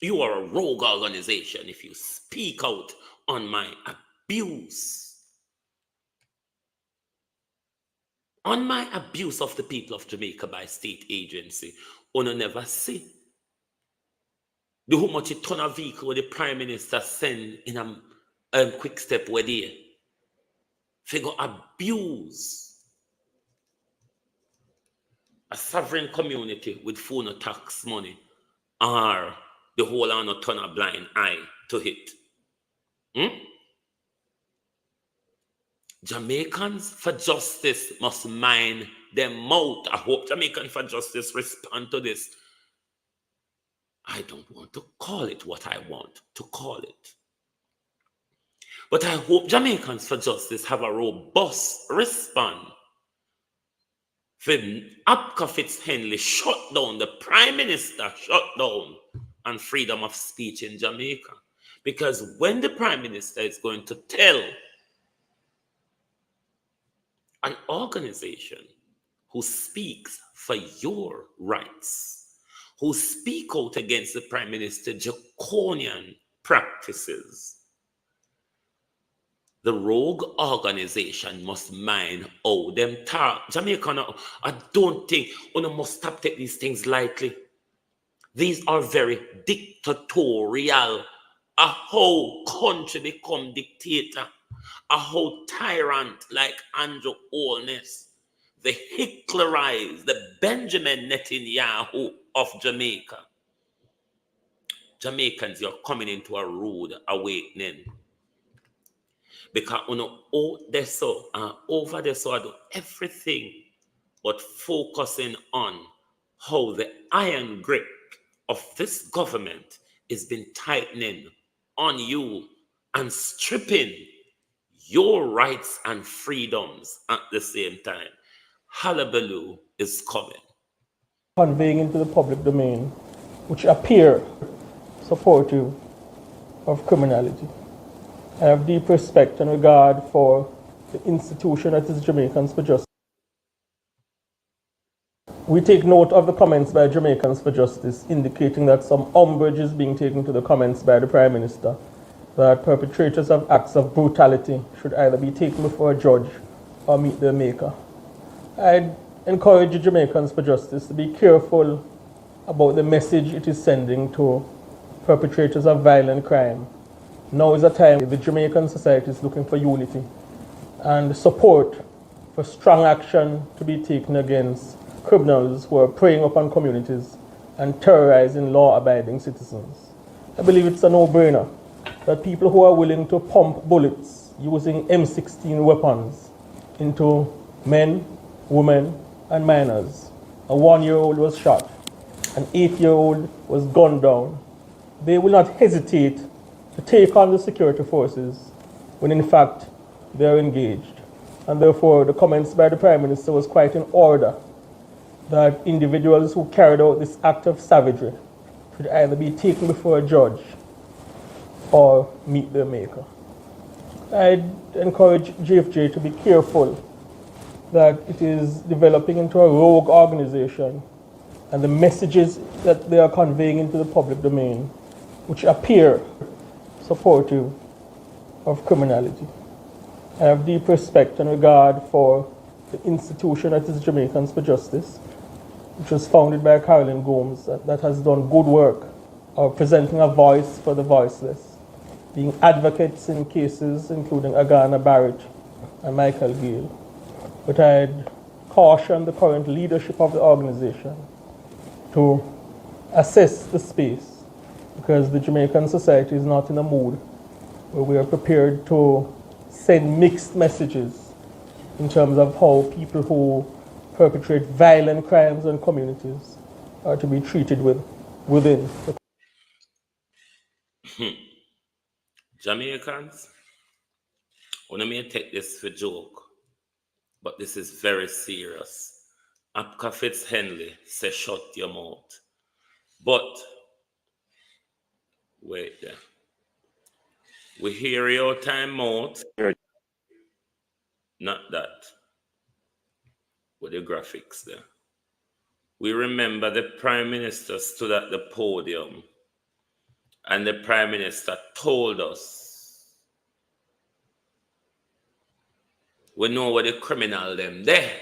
You are a rogue organization if you speak out on my abuse. On my abuse of the people of Jamaica by state agency, you never see the how much a ton of vehicle where the Prime Minister send in a quick step where they figure abuse a sovereign community with phone tax money, or the whole on a ton of blind eye to it. Jamaicans for Justice must mind their mouth. I hope Jamaicans for Justice respond to this. I don't want to call it what I want to call it. But I hope Jamaicans for Justice have a robust response. For Apka Fitzhenley shut down, the Prime Minister shut down on freedom of speech in Jamaica. Because when the Prime Minister is going to tell an organization who speaks for your rights, who speak out against the Prime Minister draconian practices, the rogue organization must mind how them talk. Jamaica, I don't think you must stop taking these things lightly. These are very dictatorial. A whole country become dictator. A whole tyrant like Andrew Holness. The Hitlerize, the Benjamin Netanyahu of Jamaica. Jamaicans, you're coming into a rude awakening. Because over there, so I do everything but focusing on how the iron grip of this government has been tightening on you and stripping your rights and freedoms at the same time. Hullabaloo is coming. Conveying into the public domain, which appear supportive of criminality. I have deep respect and regard for the institution that is Jamaicans for Justice. We take note of the comments by Jamaicans for Justice indicating that some umbrage is being taken to the comments by the Prime Minister that perpetrators of acts of brutality should either be taken before a judge or meet their maker. I'd encourage Jamaicans for Justice to be careful about the message it is sending to perpetrators of violent crime. Now is a time the Jamaican society is looking for unity and support for strong action to be taken against criminals who are preying upon communities and terrorizing law-abiding citizens. I believe it's a no-brainer that people who are willing to pump bullets using M16 weapons into men, women, and minors. A 1-year-old was shot, an 8-year-old was gunned down. They will not hesitate to take on the security forces when in fact they are engaged. And therefore the comments by the Prime Minister was quite in order that individuals who carried out this act of savagery should either be taken before a judge or meet their maker. I'd encourage JFJ to be careful that it is developing into a rogue organization and the messages that they are conveying into the public domain, which appear supportive of criminality. I have deep respect and regard for the institution that is Jamaicans for Justice, which was founded by Carolyn Gomes, that has done good work of presenting a voice for the voiceless, being advocates in cases including Agana Barrett and Michael Gale. But I'd caution the current leadership of the organization to assess the space because the Jamaican society is not in a mood where we are prepared to send mixed messages in terms of how people who perpetrate violent crimes in communities are to be treated within the Jamaicans, I may take this for joke, but this is very serious. Apka Fitzhenley say shut your mouth. But wait there. We hear your time out. Not that. With the graphics there. We remember the Prime Minister stood at the podium and the Prime Minister told us we know what the criminal them there.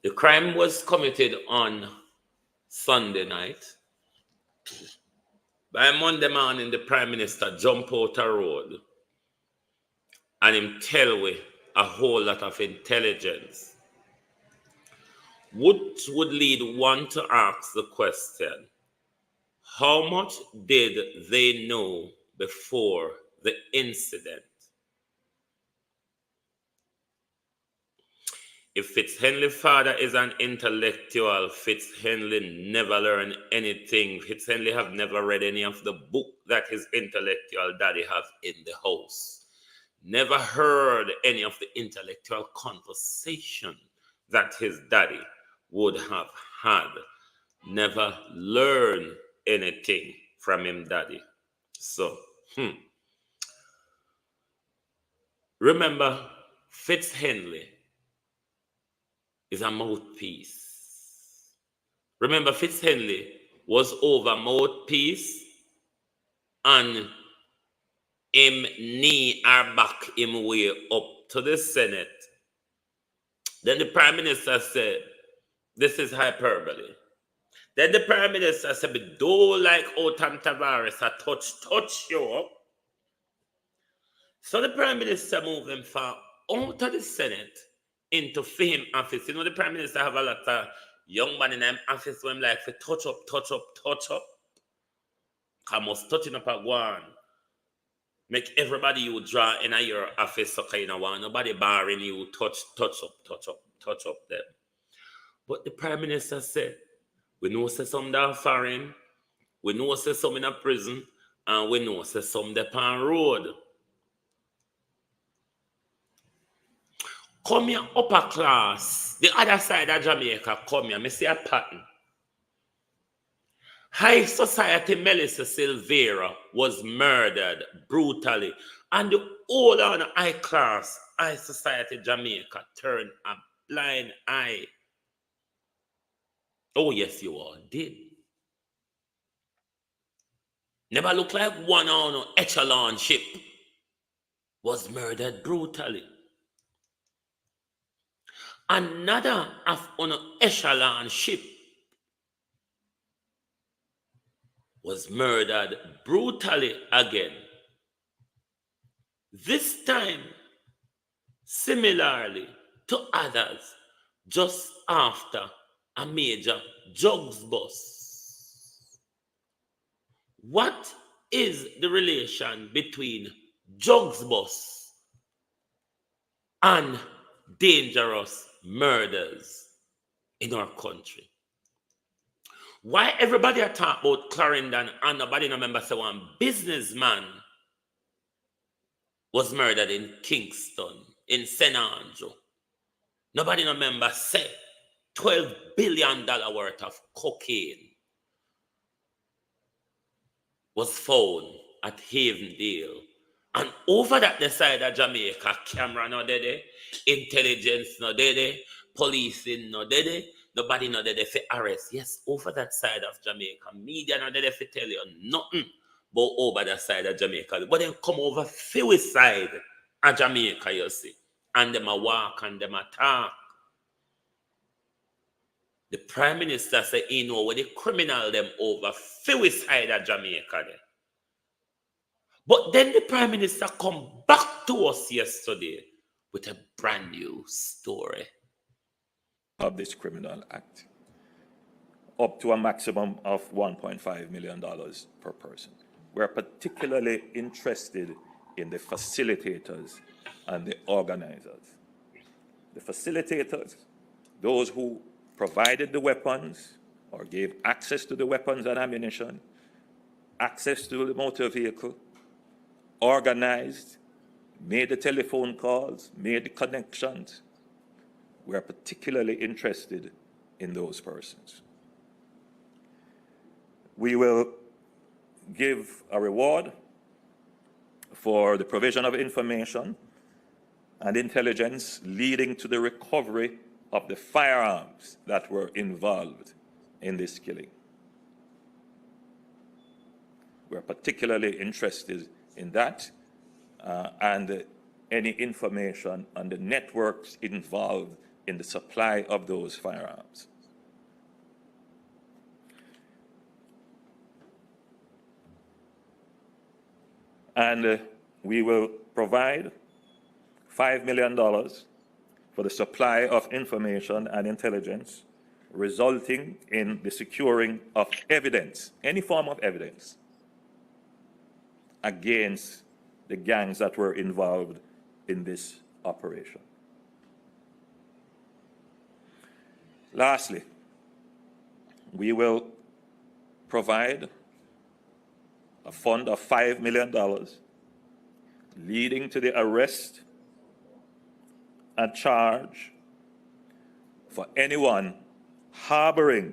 The crime was committed on Sunday night. By Monday morning, the Prime Minister jump out a road and him tell we a whole lot of intelligence. Which would lead one to ask the question, how much did they know before the incident? If Fitzhenley's father is an intellectual, Fitzhenley never learned anything. Fitzhenley have never read any of the book that his intellectual daddy have in the house. Never heard any of the intellectual conversation that his daddy would have had. Never learned anything from him daddy. So, remember, Fitzhenley is a mouthpiece. Remember, Fitzhenley was over mouthpiece and him knee or back him way up to the Senate. Then the Prime Minister said, this is hyperbole. Then the Prime Minister said, "We don't like Otam Tavares a touch you up." So the Prime Minister moved him far out of the Senate into him office. You know, the Prime Minister have a lot of young man in them office who him like to touch up. I must touching up a one. Make everybody you draw in your office so kind of one. Nobody barring you touch up them. But the Prime Minister said, we know say some that are foreign, we know say some in a prison, and we know say some they on road. Come here, upper class, the other side of Jamaica, come here, I see a pattern. High society Melissa Silvera was murdered brutally, and the whole on high class, high society Jamaica turned a blind eye. Oh, yes, you all did. Never looked like one on an echelon ship was murdered brutally. Another of on an echelon ship was murdered brutally again. This time, similarly to others, just after a major drugs bust. What is the relation between drugs bust and dangerous murders in our country? Why everybody are talking about Clarendon and nobody remember say one businessman was murdered in Kingston, in St. Andrew? Nobody remember say $12 billion worth of cocaine was found at Havendale. And over that the side of Jamaica, camera no there, intelligence no there, policing no there, nobody no there for arrest. Yes, over that side of Jamaica, media no there for tell you nothing but over that side of Jamaica. But then come over few side of Jamaica, you see, and them a walk and them a talk. The Prime Minister said he know where the criminal them over few side of Jamaica there. But then the Prime Minister come back to us yesterday with a brand new story of this criminal act. up to a maximum of $1.5 million per person. We're particularly interested in the facilitators and the organizers. The facilitators, those who provided the weapons or gave access to the weapons and ammunition, access to the motor vehicle, organized, made the telephone calls, made the connections. We are particularly interested in those persons. We will give a reward for the provision of information and intelligence leading to the recovery of the firearms that were involved in this killing. We're particularly interested in that and any information on the networks involved in the supply of those firearms. And we will provide $5 million for the supply of information and intelligence resulting in the securing of evidence, any form of evidence, against the gangs that were involved in this operation. Lastly, we will provide a fund of $5 million leading to the arrest and charge for anyone harboring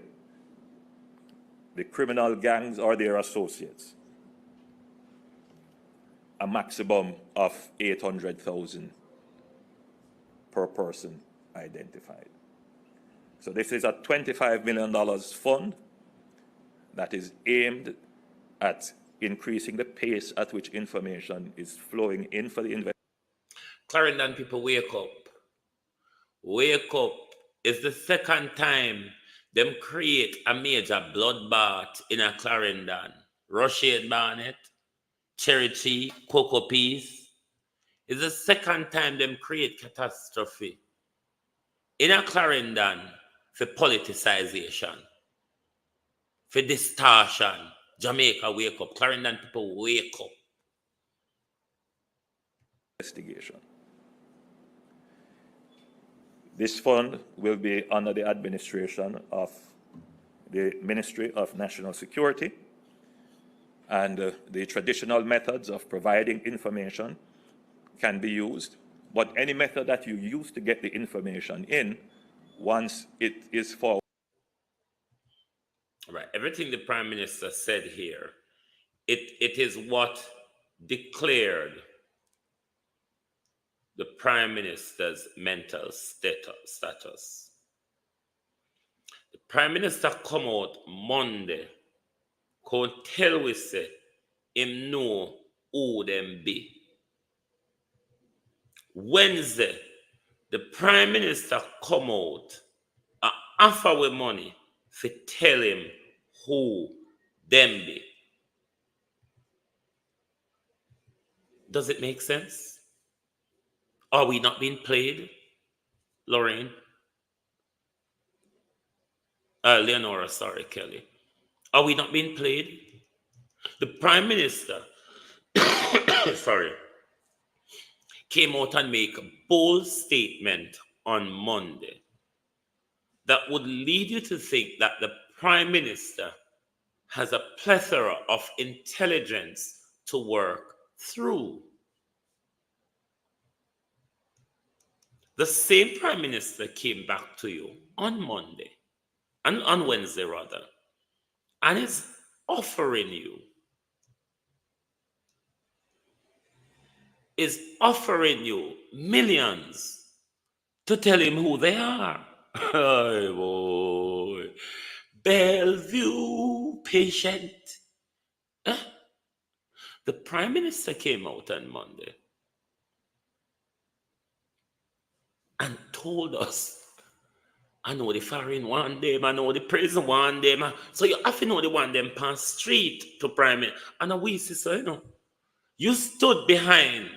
the criminal gangs or their associates. A maximum of $800,000 per person identified. So this is a $25 million fund that is aimed at increasing the pace at which information is flowing in for the investigation. Clarendon people, wake up. Wake up. It's the second time them create a major bloodbath in a Clarendon. Rushed Barnett, Cherry Tree, Cocoa Peas. It's the second time them create catastrophe in a Clarendon for politicization, for distortion. Jamaica, wake up. Clarendon people, wake up. Investigation. This fund will be under the administration of the Ministry of National Security, and the traditional methods of providing information can be used, but any method that you use to get the information in, once it is forwarded. Right. Everything the Prime Minister said here, it is what declared the Prime Minister's mental status. The Prime Minister come out Monday, can't tell we say him know who them be. Wednesday, the Prime Minister come out and offer with money for tell him who them be. Does it make sense? Are we not being played, Lorraine? Leonora, sorry, Kelly. Are we not being played? The Prime Minister, sorry, came out and make a bold statement on Monday that would lead you to think that the Prime Minister has a plethora of intelligence to work through. The same Prime Minister came back to you on Monday, and on Wednesday rather, and is offering you millions to tell him who they are. Oh boy. Bellevue patient. The Prime Minister came out on Monday and told us, I know the foreign one them, I know the prison one them. So you have to know the one them pass street to Prime Minister. And we see, so you know, you stood behind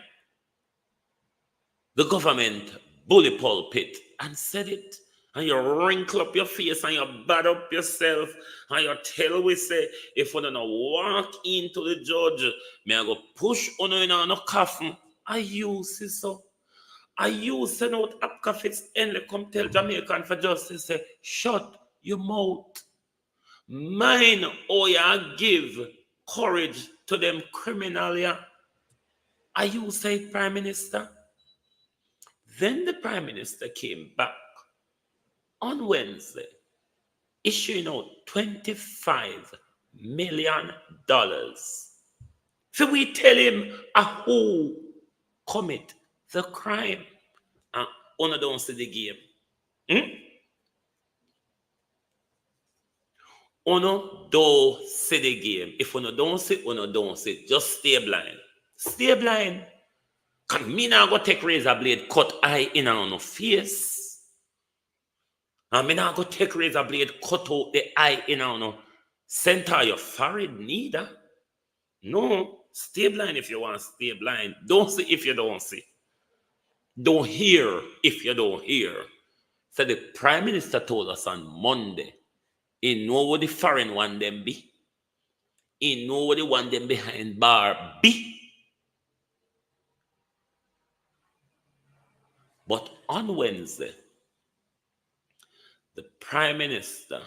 the government bully pulpit and said it. and you wrinkle up your face and you bad up yourself and you tell we say if we don't walk into the judge, me I go push on in a coffin. I use it so. I use send out Apcafits and come tell Jamaican for justice say shut your mouth. Mine or you give courage to them criminal yeah. Are you say Prime Minister? Then the Prime Minister came back on Wednesday, issuing out $25 million. So we tell him who commit the crime. And honor don't see the game. Honor don't see the game. If honor don't see, just stay blind. Stay blind. Cause me now go take razor blade, cut eye in on no face. And me now go take razor blade, cut out the eye in on no center your forehead neither. No, stay blind if you want to stay blind. Don't see if you don't see. Don't hear if you don't hear. So the Prime Minister told us on Monday, he know what the foreign one them be. He know what the one them behind bar be. But on Wednesday, the Prime Minister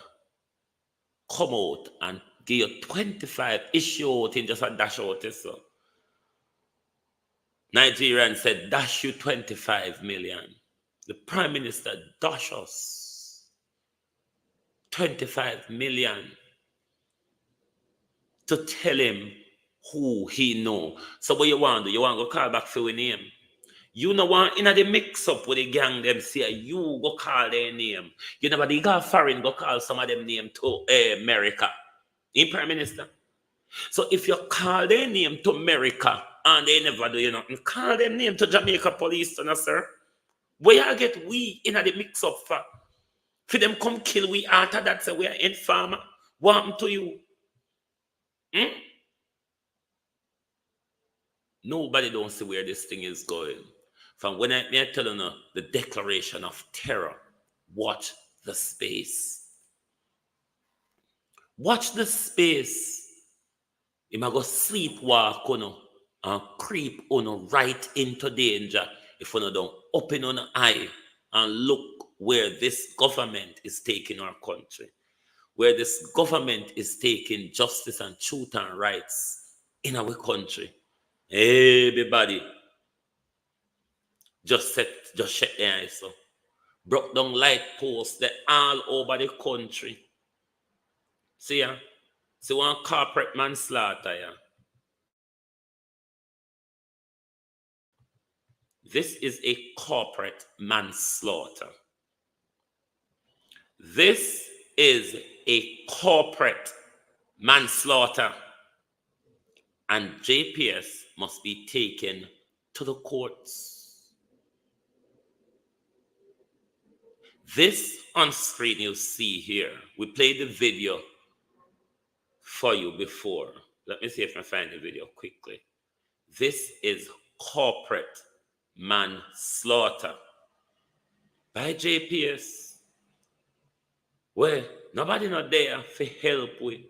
come out and give you 25 issue out in just a dash out. So Nigerian said, dash you 25 million. The Prime Minister dash us 25 million to tell him who he know. So what you want to do? You want to go call back for your name? You know want in the mix up with the gang them say you go call their name. You never the go foreign go call some of them name to America. In Prime Minister. So if you call their name to America and they never do nothing, call them name to Jamaica police, sir. Where you get we in the mix up for? For them come kill we after that say we are in farmer. What happened to you? Nobody don't see where this thing is going. From when I tell you the declaration of terror, watch the space. Watch the space. You might go sleepwalk and creep right into danger if you don't open an eye and look where this government is taking our country, where this government is taking justice and truth and rights in our country. Everybody just shut their eyes so. Broke down light posts that all over the country. See ya? See one corporate manslaughter, yeah. This is a corporate manslaughter. This is a corporate manslaughter. And JPS must be taken to the courts. This on screen you see here, we played the video for you before. Let me see if I find the video quickly. This is corporate manslaughter by JPS, where nobody not there for help with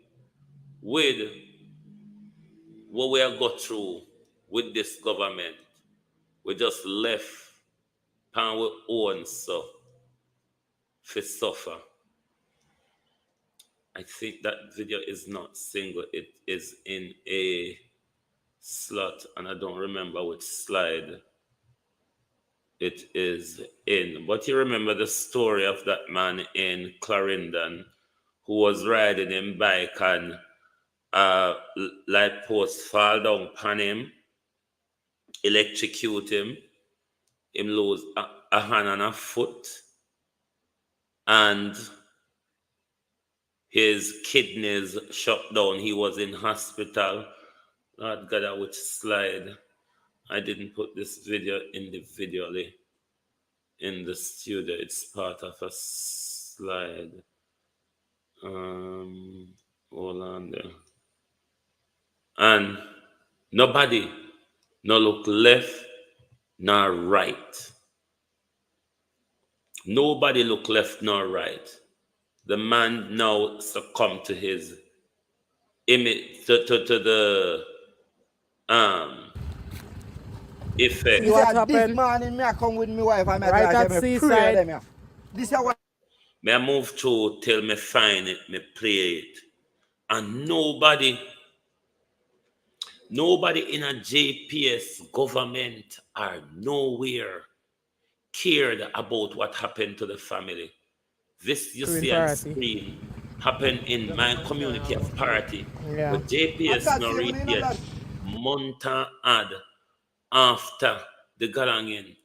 what we are go through with this government. We just left and we own so for suffer. I think that video is not single. It is in a slot, and I don't remember which slide it is in. But you remember the story of that man in Clarendon who was riding his bike and light post fall down upon him, electrocute him lose a hand and a foot, and his kidneys shut down. He was in hospital. Lord God, which slide? I didn't put this video in the video in the studio. It's part of a slide. Hold on there. And nobody no look left nor right. Nobody look left nor right. The man now succumbed to his image, to the effect. See what happened? This morning, me I come with my wife and Right at me pray seaside. them, yeah. This is what May I move through till me find it, me play it. And nobody in a JPS government or nowhere cared about what happened to the family. This you see on screen happened in my community of Party. Yeah. But JPS no reach yet. Month ad after the Galangin.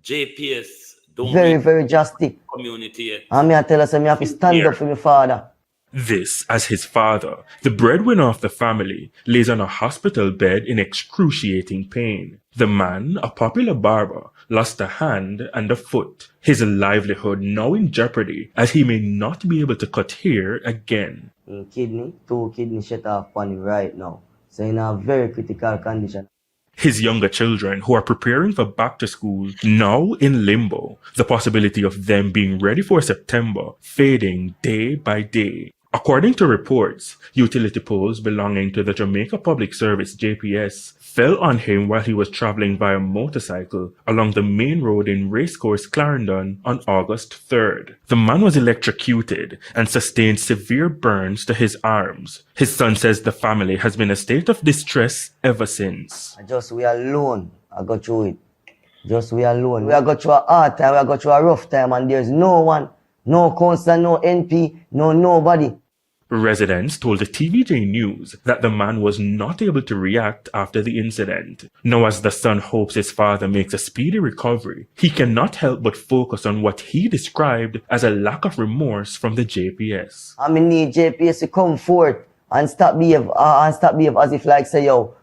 JPS don't Very drastic. community yet. And I tell us I have to stand up for my father. This, as his father, the breadwinner of the family, lays on a hospital bed in excruciating pain. The man, a popular barber, lost a hand and a foot. His livelihood now in jeopardy, as he may not be able to cut hair again. Two kidney shut off on him right now. So in a very critical condition. His younger children, who are preparing for back to school, now in limbo. The possibility of them being ready for September fading day by day. According to reports, utility poles belonging to the Jamaica Public Service JPS fell on him while he was traveling by a motorcycle along the main road in Racecourse, Clarendon on August 3rd. The man was electrocuted and sustained severe burns to his arms. His son says the family has been in a state of distress ever since. We alone, I got through it. We alone. We have got through a hard time, we have got through a rough time, and there's no one, no council, no NP, nobody. Residents told the TVJ News that the man was not able to react after the incident. Now, as the son hopes his father makes a speedy recovery, he cannot help but focus on what he described as a lack of remorse from the JPS. I need JPS to come forth and stop behave as if like say, yo,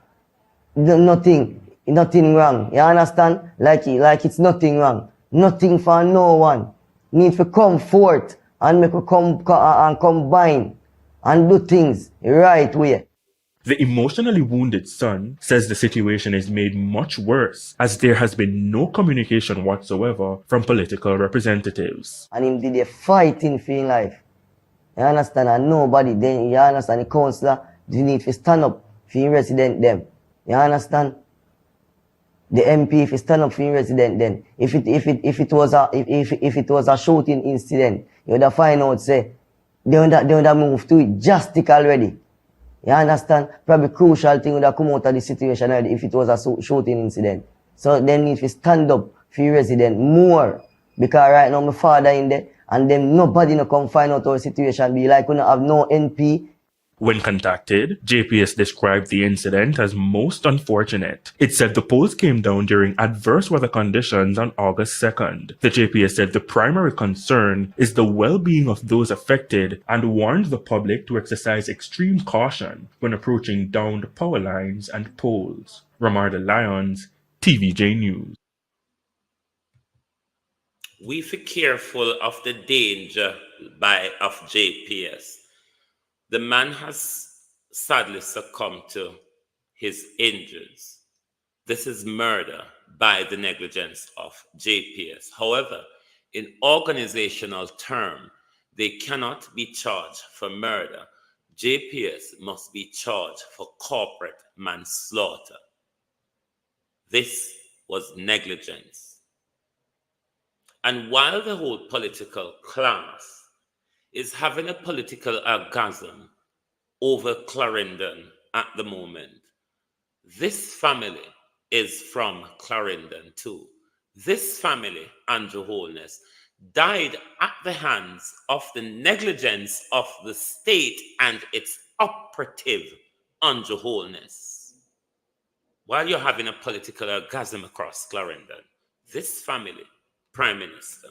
nothing wrong. You understand? Like it's nothing wrong. Nothing for no one. Need to come forth and make and combine and do things right way. The emotionally wounded son says the situation is made much worse as there has been no communication whatsoever from political representatives. And him did a fighting for his life. You understand? And nobody then, you understand, the councillor, you need to stand up for your resident them. You understand? The MP if you stand up for your resident then. If it was a shooting incident, you would have find out say they would have moved to it drastic already. You understand? Probably crucial thing would have come out of the situation already if it was a shooting incident. So they need to stand up for your resident more. Because right now my father in there and then nobody no come find out our situation be like we don't have no NP. When contacted, JPS described the incident as most unfortunate. It said the poles came down during adverse weather conditions on August 2nd. The JPS said the primary concern is the well-being of those affected and warned the public to exercise extreme caution when approaching downed power lines and poles. Ramarda Lyons, TVJ News. We be careful of the danger of JPS. The man has sadly succumbed to his injuries. This is murder by the negligence of JPS. However, in organizational terms, they cannot be charged for murder. JPS must be charged for corporate manslaughter. This was negligence. And while the whole political class is having a political orgasm over Clarendon at the moment, this family is from Clarendon too. This family, Andrew Holness, died at the hands of the negligence of the state and its operative, Andrew Holness. While you're having a political orgasm across Clarendon, this family, Prime Minister,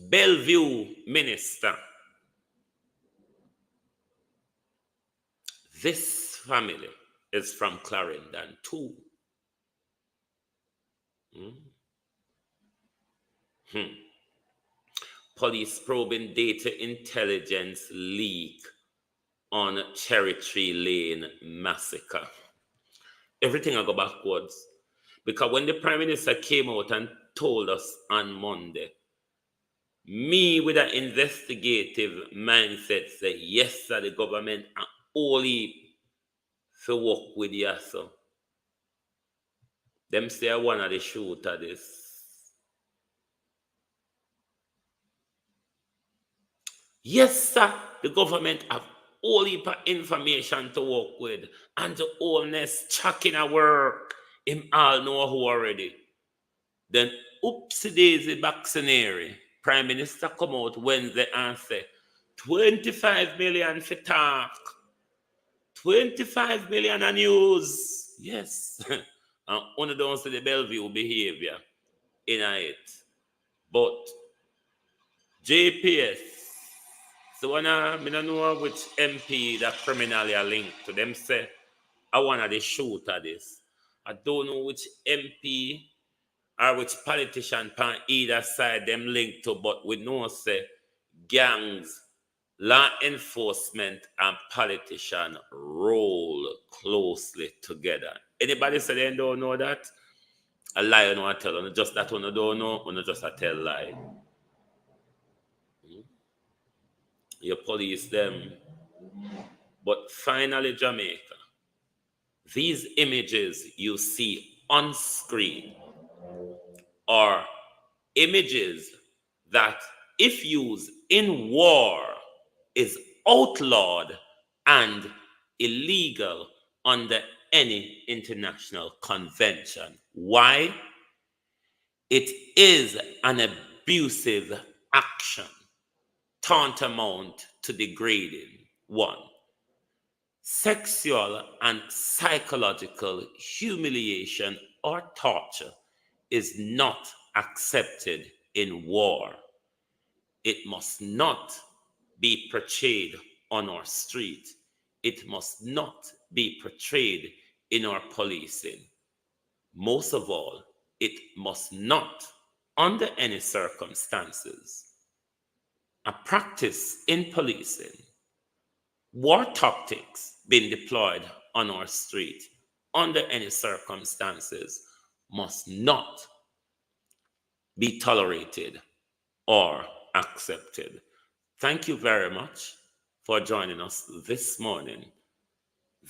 Bellevue Minister, this family is from Clarendon too. Police probing data intelligence leak on Cherry Tree Lane massacre. Everything I go backwards. Because when the Prime Minister came out and told us on Monday. Me with an investigative mindset say, yes, sir, the government are only for work with you, so. Them say one of the shooter this. Yes, sir, the government have all heap of information to work with and the wholeness checking a work. Him all know who already. Then oopsie daisy vaccinary. Prime Minister come out Wednesday and say 25 million for talk. 25 million a news. Yes. And one don't see the Bellevue behavior in it. But JPS, so when I don't know which MP that criminally are linked to them say, I want to shoot at this. I don't know which MP or which politician on either side them linked to, but we know say gangs, law enforcement and politician roll closely together. Anybody say they don't know that? A lie no I tell you. Just that one don't know, one just a tell lie. You police them. But finally, Jamaica, these images you see on screen are images that, if used in war, is outlawed and illegal under any international convention. Why? It is an abusive action tantamount to degrading. 1. Sexual and psychological humiliation or torture is not accepted in war. It must not be portrayed on our street. It must not be portrayed in our policing. Most of all, it must not, under any circumstances, a practice in policing, war tactics being deployed on our street, under any circumstances, must not be tolerated or accepted. Thank you very much for joining us this morning,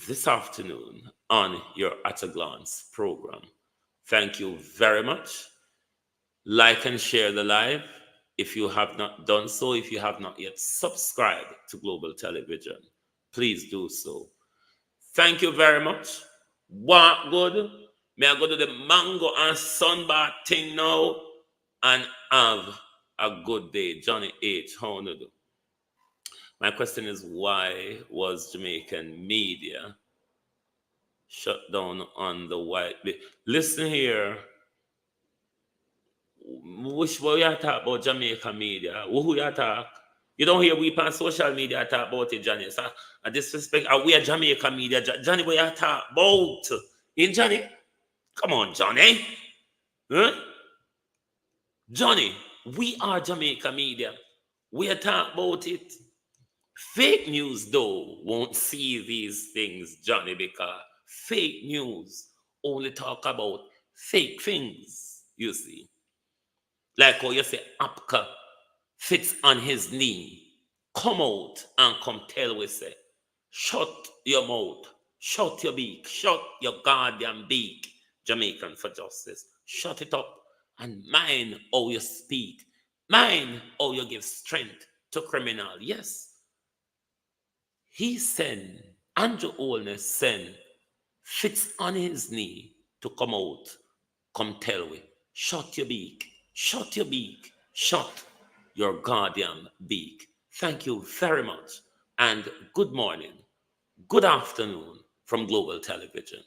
this afternoon on your At a Glance program. Thank you very much. Like and share the live if you have not done so. If you have not yet subscribed to Global Television, please do so. Thank you very much. What good? May I go to the mango and sunbath thing now and have a good day. Johnny H. How do you do? My question is, why was Jamaican media shut down on the white? Listen here. Which way you talk about Jamaican media? Who you talk? You don't hear we on social media talk about it, Johnny. So I disrespect. Are we a Jamaican media? Johnny, what you talk about? In Johnny? Come on, Johnny. Huh? Johnny, we are Jamaica media. We are talking about it. Fake news, though, won't see these things, Johnny, because fake news only talk about fake things, you see. Like how you say, Apka fits on his knee. Come out and come tell we say, shut your mouth, shut your beak, shut your goddamn beak, Jamaican for Justice. Shut it up and mind how you speak. Mind how you give strength to criminal. Yes. He sent, Andrew Holness sent, fits on his knee to come out, come tell we, shut your beak, shut your beak, shut your goddamn beak. Thank you very much, and good morning, good afternoon from Global Television.